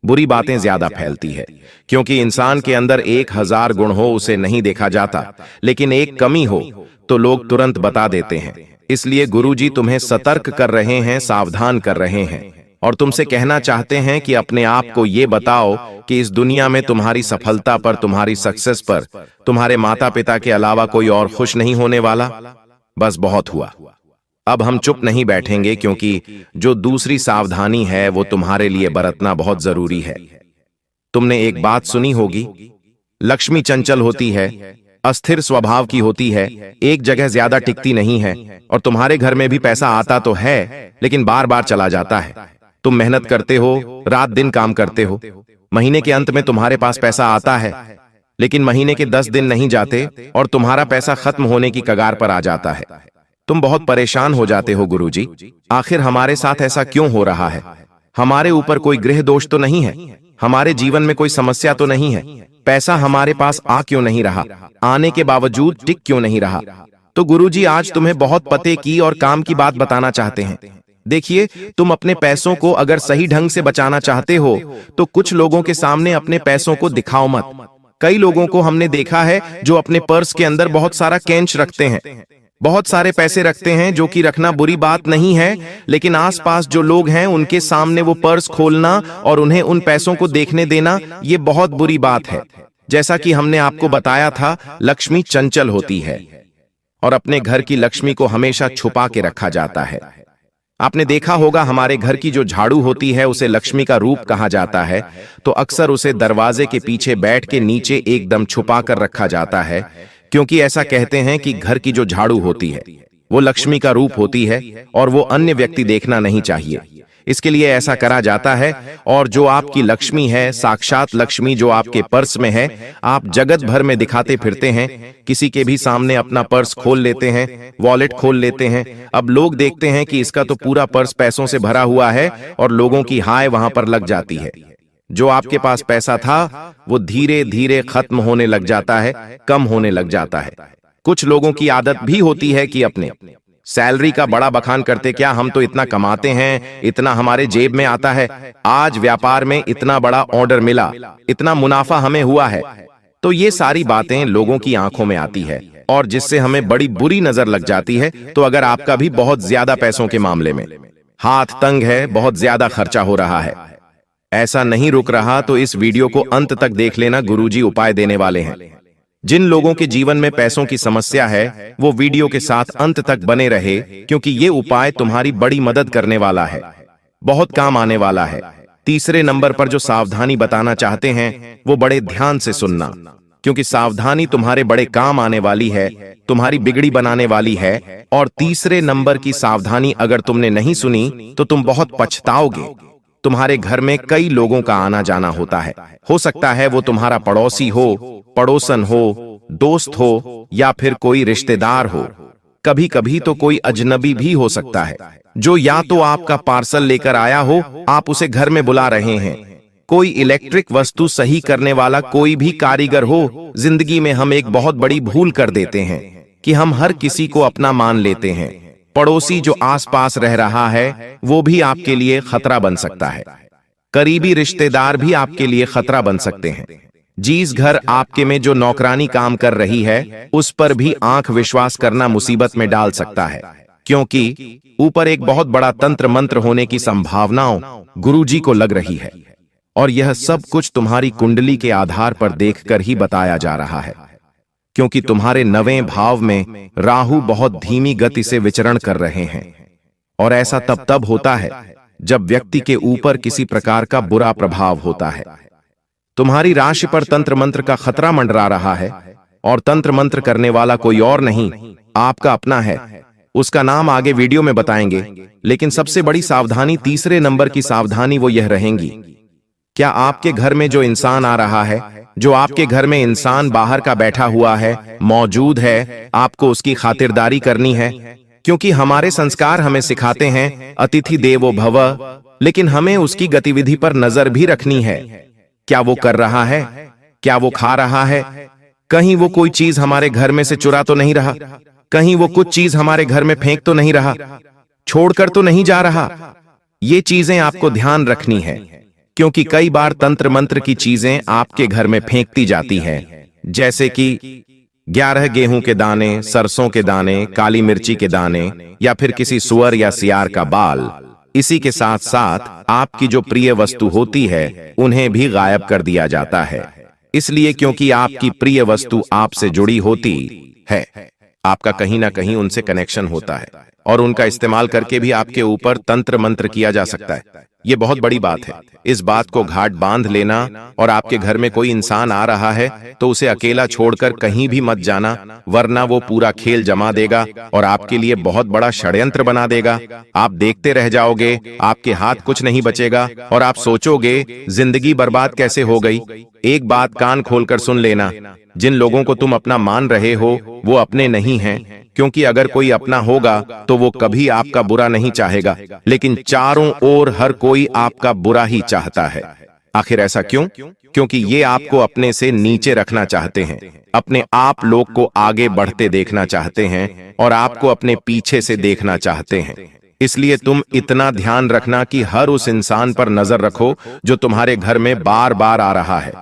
बुरी बातें ज्यादा फैलती है। क्योंकि इंसान के अंदर 1000 गुण हो उसे नहीं देखा जाता, लेकिन एक कमी हो तो लोग तुरंत बता देते हैं। इसलिए गुरुजी तुम्हें सतर्क कर रहे हैं, सावधान कर रहे हैं और तुमसे कहना चाहते हैं कि अपने आप को ये बताओ कि इस दुनिया में तुम्हारी सफलता पर, तुम्हारी सक्सेस पर, तुम्हारे माता पिता के अलावा कोई और खुश नहीं होने वाला। बस बहुत हुआ, अब हम चुप नहीं बैठेंगे, क्योंकि जो दूसरी सावधानी है वो तुम्हारे लिए बरतना बहुत जरूरी है। तुमने एक बात सुनी होगी, लक्ष्मी चंचल होती है, अस्थिर स्वभाव की होती है, एक जगह ज्यादा टिकती नहीं है। और तुम्हारे घर में भी पैसा आता तो है, लेकिन बार बार चला जाता है। तुम मेहनत करते हो, रात दिन काम करते हो, महीने के अंत में तुम्हारे पास पैसा आता है, लेकिन महीने के 10 दिन नहीं जाते और तुम्हारा पैसा खत्म होने की कगार पर आ जाता है। तुम बहुत परेशान हो जाते हो, गुरुजी, आखिर हमारे साथ ऐसा क्यों हो रहा है? हमारे ऊपर कोई ग्रह दोष तो नहीं है, हमारे जीवन में कोई समस्या तो नहीं है, पैसा हमारे पास आ क्यों नहीं रहा, आने के बावजूद टिक क्यों नहीं रहा? तो गुरुजी, आज तुम्हें बहुत पते की और काम की बात बताना चाहते हैं। देखिए, तुम अपने पैसों को अगर सही ढंग से बचाना चाहते हो तो कुछ लोगों के सामने अपने पैसों को दिखाओ मत। कई लोगों को हमने देखा है जो अपने पर्स के अंदर बहुत सारा कैश रखते हैं, बहुत सारे पैसे रखते हैं, जो कि रखना बुरी बात नहीं है, लेकिन आसपास जो लोग हैं उनके सामने वो पर्स खोलना और उन्हें उन पैसों को देखने देना, ये बहुत बुरी बात है। जैसा कि हमने आपको बताया था, लक्ष्मी चंचल होती है और अपने घर की लक्ष्मी को हमेशा छुपा के रखा जाता है। आपने देखा होगा, हमारे घर की जो झाड़ू होती है उसे लक्ष्मी का रूप कहा जाता है, तो अक्सर उसे दरवाजे के पीछे बैठ के नीचे एकदम छुपा कर रखा जाता है, क्योंकि ऐसा कहते हैं कि घर की जो झाड़ू होती है वो लक्ष्मी का रूप होती है और वो अन्य व्यक्ति देखना नहीं चाहिए, इसके लिए ऐसा करा जाता है। और जो आपकी लक्ष्मी है, साक्षात लक्ष्मी जो आपके पर्स में है, आप जगत भर में दिखाते फिरते हैं, किसी के भी सामने अपना पर्स खोल लेते हैं, वॉलेट खोल लेते हैं। अब लोग देखते हैं कि इसका तो पूरा पर्स पैसों से भरा हुआ है और लोगों की हाय वहां पर लग जाती है। जो आपके पास पैसा था वो धीरे धीरे खत्म होने लग जाता है, कम होने लग जाता है। कुछ लोगों की आदत भी होती है कि अपने सैलरी का बड़ा बखान करते, क्या हम तो इतना कमाते हैं, इतना हमारे जेब में आता है, आज व्यापार में इतना बड़ा ऑर्डर मिला, इतना मुनाफा हमें हुआ है। तो ये सारी बातें लोगों की आंखों में आती है और जिससे हमें बड़ी बुरी नजर लग जाती है। तो अगर आपका भी बहुत ज्यादा पैसों के मामले में हाथ तंग है, बहुत ज्यादा खर्चा हो रहा है, ऐसा नहीं रुक रहा, तो इस वीडियो को अंत तक देख लेना, गुरुजी उपाय देने वाले हैं। जिन लोगों के जीवन में पैसों की समस्या है वो वीडियो के साथ अंत तक बने रहे, क्योंकि ये उपाय तुम्हारी बड़ी मदद करने वाला है, बहुत काम आने वाला है। तीसरे नंबर पर जो सावधानी बताना चाहते हैं वो बड़े ध्यान से सुनना, क्योंकि सावधानी तुम्हारे बड़े काम आने वाली है, तुम्हारी बिगड़ी बनाने वाली है। और तीसरे नंबर की सावधानी अगर तुमने नहीं सुनी तो तुम बहुत पछताओगे। तुम्हारे घर में कई लोगों का आना जाना होता है, हो सकता है वो तुम्हारा पड़ोसी हो, पड़ोसन हो, दोस्त हो या फिर कोई रिश्तेदार हो, कभी कभी तो कोई अजनबी भी हो सकता है, जो या तो आपका पार्सल लेकर आया हो, आप उसे घर में बुला रहे हैं, कोई इलेक्ट्रिक वस्तु सही करने वाला कोई भी कारीगर हो। जिंदगी में हम एक बहुत बड़ी भूल कर देते हैं कि हम हर किसी को अपना मान लेते हैं। पड़ोसी जो आसपास रह रहा है वो भी आपके लिए खतरा बन सकता है। करीबी रिश्तेदार भी आपके लिए खतरा बन सकते हैं। जिस घर आपके में जो नौकरानी काम कर रही है उस पर भी आंख विश्वास करना मुसीबत में डाल सकता है, क्योंकि ऊपर एक बहुत बड़ा तंत्र मंत्र होने की संभावनाओं गुरुजी को लग रही है। और यह सब कुछ तुम्हारी कुंडली के आधार पर देखकर ही बताया जा रहा है, क्योंकि तुम्हारे 9वें भाव में राहु बहुत धीमी गति से विचरण कर रहे हैं। और ऐसा तब होता है जब व्यक्ति के ऊपर किसी प्रकार का बुरा प्रभाव होता है। तुम्हारी राशि पर तंत्र मंत्र का खतरा मंडरा रहा है, और तंत्र मंत्र करने वाला कोई और नहीं, आपका अपना है। उसका नाम आगे वीडियो में बताएंगे, लेकिन सबसे बड़ी सावधानी, तीसरे नंबर की सावधानी वो यह रहेंगी, क्या आपके घर में जो इंसान आ रहा है, जो आपके घर में इंसान बाहर का बैठा हुआ है, मौजूद है, आपको उसकी खातिरदारी करनी है। क्योंकि हमारे संस्कार हमें सिखाते हैं अतिथि देवो भव, लेकिन हमें उसकी गतिविधि पर नजर भी रखनी है। क्या वो कर रहा है, क्या वो खा रहा है, कहीं वो कोई चीज हमारे घर में से चुरा तो नहीं रहा, कहीं वो कुछ चीज हमारे घर में फेंक तो नहीं रहा, छोड़कर तो नहीं जा रहा। ये चीजें आपको ध्यान रखनी है, क्योंकि कई बार तंत्र मंत्र की चीजें आपके घर में फेंकती जाती हैं, जैसे कि 11 गेहूं के दाने, सरसों के दाने, काली मिर्ची के दाने, या फिर किसी सुअर या सियार का बाल। इसी के साथ साथ आपकी जो प्रिय वस्तु होती है उन्हें भी गायब कर दिया जाता है, इसलिए क्योंकि आपकी प्रिय वस्तु आपसे जुड़ी होती है, आपका कहीं ना कहीं उनसे कनेक्शन होता है, और उनका इस्तेमाल करके भी आपके ऊपर तंत्र मंत्र किया जा सकता है। ये बहुत बड़ी बात है। इस बात को घाट बांध लेना, और आपके घर में कोई इंसान आ रहा है तो उसे अकेला छोड़कर कहीं भी मत जाना, वरना वो पूरा खेल जमा देगा और आपके लिए बहुत बड़ा षड्यंत्र बना देगा। आप देखते रह जाओगे, आपके हाथ कुछ नहीं बचेगा, और आप सोचोगे जिंदगी बर्बाद कैसे हो गई। एक बात कान खोलकर सुन लेना, जिन लोगों को तुम अपना मान रहे हो वो अपने नहीं हैं, क्योंकि अगर कोई अपना होगा तो वो कभी आपका बुरा नहीं चाहेगा, लेकिन चारों ओर हर कोई आपका बुरा ही चाहता है। आखिर ऐसा क्यों? क्योंकि ये आपको अपने से नीचे रखना चाहते हैं, अपने आप लोग को आगे बढ़ते देखना चाहते हैं, और आपको अपने पीछे से देखना चाहते हैं। इसलिए तुम इतना ध्यान रखना कि हर उस इंसान पर नजर रखो जो तुम्हारे घर में बार बार आ रहा है।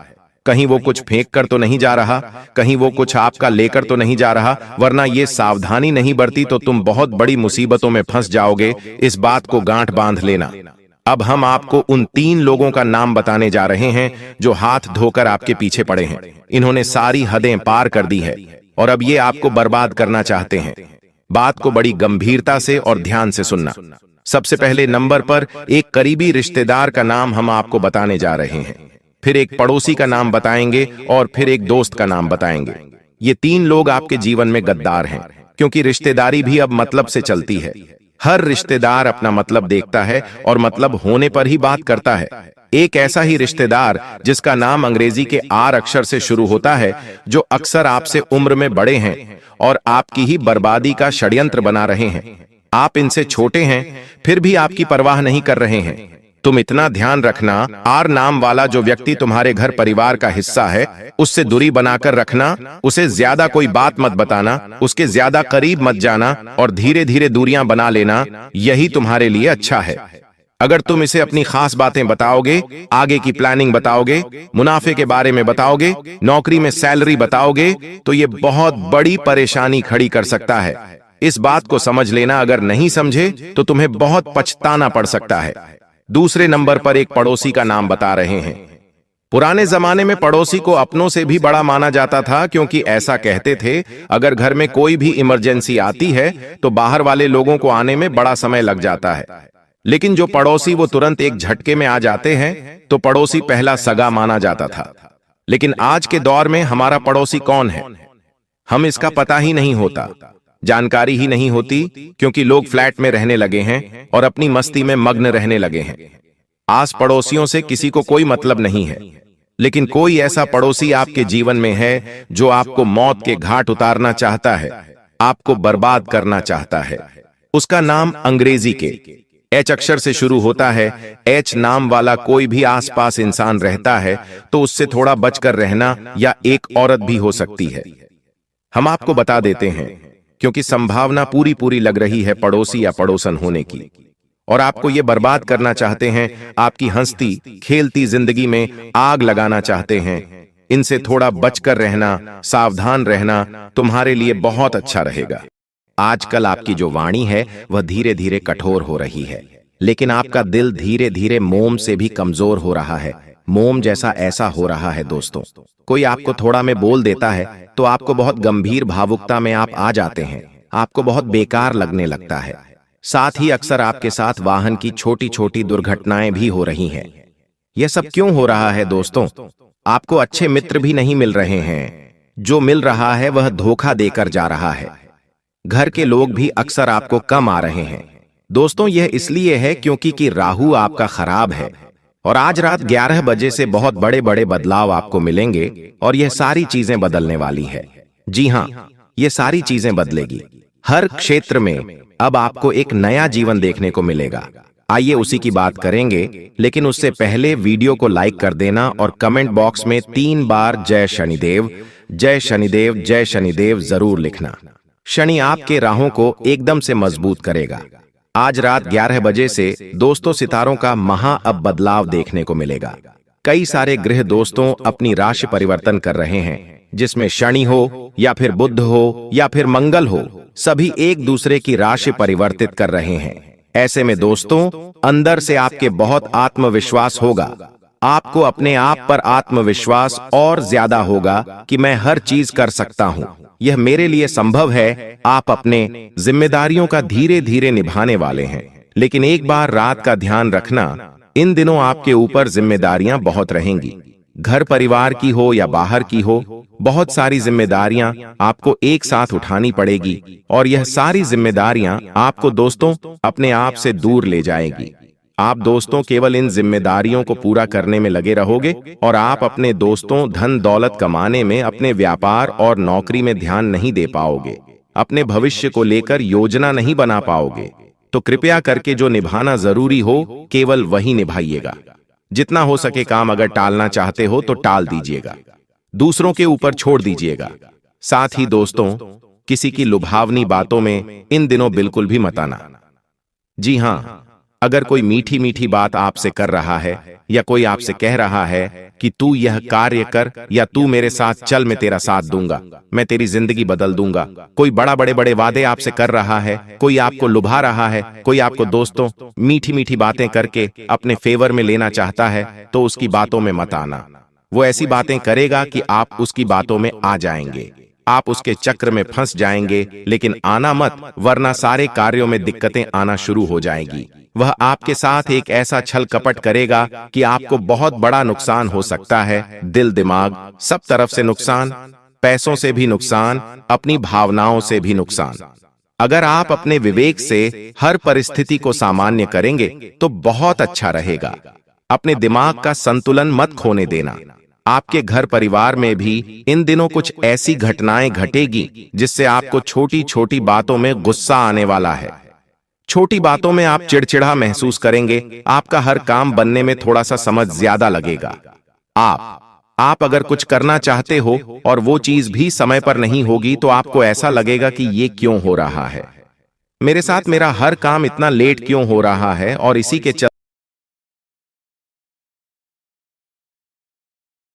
कहीं वो कुछ फेंक कर तो नहीं जा रहा, कहीं वो कुछ आपका लेकर तो नहीं जा रहा, वरना ये सावधानी नहीं बरती तो तुम बहुत बड़ी मुसीबतों में फंस जाओगे। इस बात को गांठ बांध लेना। अब हम आपको उन 3 लोगों का नाम बताने जा रहे हैं जो हाथ धोकर आपके पीछे पड़े हैं। इन्होंने सारी हदें पार कर दी है, और अब ये आपको बर्बाद करना चाहते हैं। बात को बड़ी गंभीरता से और ध्यान से सुनना। सबसे पहले नंबर पर एक करीबी रिश्तेदार का नाम हम आपको बताने जा रहे हैं, फिर एक पड़ोसी का नाम बताएंगे, और फिर एक दोस्त का नाम बताएंगे। ये 3 लोग आपके जीवन में गद्दार हैं, क्योंकि रिश्तेदारी भी अब मतलब से चलती है। हर रिश्तेदार अपना मतलब देखता है और मतलब होने पर ही बात करता है। एक ऐसा ही रिश्तेदार जिसका नाम अंग्रेजी के आर अक्षर से शुरू होता है, जो अक्सर आपसे उम्र में बड़े हैं और आपकी ही बर्बादी का षड्यंत्र बना रहे हैं। आप इनसे छोटे हैं फिर भी आपकी परवाह नहीं कर रहे हैं। तुम इतना ध्यान रखना, आर नाम वाला जो व्यक्ति तुम्हारे घर परिवार का हिस्सा है उससे दूरी बनाकर रखना, उसे ज्यादा कोई बात मत बताना, उसके ज्यादा करीब मत जाना, और धीरे धीरे दूरियां बना लेना। यही तुम्हारे लिए अच्छा है। अगर तुम इसे अपनी खास बातें बताओगे, आगे की प्लानिंग बताओगे, मुनाफे के बारे में बताओगे, नौकरी में सैलरी बताओगे, तो ये बहुत बड़ी परेशानी खड़ी कर सकता है। इस बात को समझ लेना। अगर नहीं समझे तो तुम्हें बहुत पछताना पड़ सकता है। दूसरे नंबर पर एक पड़ोसी का नाम बता रहे हैं। पुराने जमाने में पड़ोसी को अपनों से भी बड़ा माना जाता था, क्योंकि ऐसा कहते थे अगर घर में कोई भी इमरजेंसी आती है तो बाहर वाले लोगों को आने में बड़ा समय लग जाता है, लेकिन जो पड़ोसी वो तुरंत एक झटके में आ जाते हैं, तो पड़ोसी पहला सगा माना जाता था। लेकिन आज के दौर में हमारा पड़ोसी कौन है हम इसका पता ही नहीं होता, जानकारी ही नहीं होती, क्योंकि लोग फ्लैट में रहने लगे हैं और अपनी मस्ती में मग्न रहने लगे हैं। आस पड़ोसियों से किसी को कोई मतलब नहीं है, लेकिन कोई ऐसा पड़ोसी आपके जीवन में है जो आपको मौत के घाट उतारना चाहता है, आपको बर्बाद करना चाहता है। उसका नाम अंग्रेजी के एच अक्षर से शुरू होता है। एच नाम वाला कोई भी आसपास इंसान रहता है तो उससे थोड़ा बचकर रहना, या एक औरत भी हो सकती है। हम आपको बता देते हैं, क्योंकि संभावना पूरी पूरी लग रही है पड़ोसी या पड़ोसन होने की, और आपको ये बर्बाद करना चाहते हैं। आपकी हंसती खेलती जिंदगी में आग लगाना चाहते हैं। इनसे थोड़ा बचकर रहना, सावधान रहना तुम्हारे लिए बहुत अच्छा रहेगा। आजकल आपकी जो वाणी है वह धीरे धीरे कठोर हो रही है, लेकिन आपका दिल धीरे धीरे मोम से भी कमजोर हो रहा है। मोम जैसा ऐसा हो रहा है दोस्तों, कोई आपको थोड़ा में बोल देता है तो आपको बहुत गंभीर भावुकता में आप आ जाते हैं, आपको बहुत बेकार लगने लगता है। साथ ही अक्सर आपके साथ वाहन की छोटी छोटी दुर्घटनाएं भी हो रही हैं। यह सब क्यों हो रहा है दोस्तों? आपको अच्छे मित्र भी नहीं मिल रहे हैं, जो मिल रहा है वह धोखा देकर जा रहा है। घर के लोग भी अक्सर आपको कम आ रहे हैं। दोस्तों, यह इसलिए है क्योंकि कि राहु आपका खराब है, और आज रात 11 बजे से बहुत बड़े बड़े बदलाव आपको मिलेंगे, और यह सारी चीजें बदलने वाली है। जी हां, यह सारी चीजें बदलेगी। हर क्षेत्र में अब आपको एक नया जीवन देखने को मिलेगा। आइए उसी की बात करेंगे, लेकिन उससे पहले वीडियो को लाइक कर देना और कमेंट बॉक्स में 3 बार जय शनिदेव, जय शनिदेव, जय शनिदेव जरूर लिखना। शनि आपके राहों को एकदम से मजबूत करेगा। आज रात 11 बजे से दोस्तों सितारों का महा अब बदलाव देखने को मिलेगा। कई सारे ग्रह दोस्तों अपनी राशि परिवर्तन कर रहे हैं, जिसमें शनि हो या फिर बुध हो या फिर मंगल हो, सभी एक दूसरे की राशि परिवर्तित कर रहे हैं। ऐसे में दोस्तों अंदर से आपके बहुत आत्मविश्वास होगा। आपको अपने आप पर आत्मविश्वास और ज्यादा होगा कि मैं हर चीज कर सकता हूं, यह मेरे लिए संभव है। आप अपने जिम्मेदारियों का धीरे धीरे निभाने वाले हैं, लेकिन एक बार रात का ध्यान रखना, इन दिनों आपके ऊपर जिम्मेदारियां बहुत रहेंगी। घर परिवार की हो या बाहर की हो, बहुत सारी जिम्मेदारियां आपको एक साथ उठानी पड़ेगी, और यह सारी जिम्मेदारियां आपको दोस्तों अपने आप से दूर ले जाएगी। आप दोस्तों केवल इन जिम्मेदारियों को पूरा करने में लगे रहोगे, और आप अपने दोस्तों धन दौलत कमाने में, अपने व्यापार और नौकरी में ध्यान नहीं दे पाओगे। अपने भविष्य को लेकर योजना नहीं बना पाओगे। तो कृपया करके जो निभाना जरूरी हो केवल वही निभाइएगा। जितना हो सके काम अगर टालना चाहते हो तो टाल दीजिएगा, दूसरों के ऊपर छोड़ दीजिएगा। साथ ही दोस्तों किसी की लुभावनी बातों में इन दिनों बिल्कुल भी मत आना। जी हां, अगर कोई मीठी मीठी बात आपसे कर रहा है, या कोई आपसे कह रहा है कि तू यह कार्य कर, या तू मेरे साथ चल, मैं तेरा साथ दूंगा, मैं तेरी जिंदगी बदल दूंगा, कोई बड़े बड़े वादे आपसे कर रहा है, कोई आपको लुभा रहा है, कोई आपको दोस्तों मीठी मीठी बातें करके अपने फेवर में लेना चाहता है, तो उसकी बातों में मत आना। वो ऐसी बातें करेगा कि आप उसकी बातों में आ जाएंगे, आप उसके चक्र में फंस जाएंगे। लेकिन आना मत, वरना सारे कार्यों में दिक्कतें आना शुरू हो जाएगी। वह आपके साथ एक ऐसा छल कपट करेगा कि आपको बहुत बड़ा नुकसान हो सकता है। दिल दिमाग सब तरफ से नुकसान, पैसों से भी नुकसान, अपनी भावनाओं से भी नुकसान। अगर आप अपने विवेक से हर परिस्थिति को सामान्य करेंगे तो बहुत अच्छा रहेगा। अपने दिमाग का संतुलन मत खोने देना। आपके घर परिवार में भी इन दिनों कुछ ऐसी घटनाएं घटेगी जिससे आपको छोटी छोटी बातों में गुस्सा आने वाला है। छोटी बातों में आप चिड़चिड़ा महसूस करेंगे। आपका हर काम बनने में थोड़ा सा समझ ज्यादा लगेगा। आप अगर कुछ करना चाहते हो और वो चीज भी समय पर नहीं होगी तो आपको ऐसा लगेगा कि ये क्यों हो रहा है, मेरे साथ मेरा हर काम इतना लेट क्यों हो रहा है, और इसी के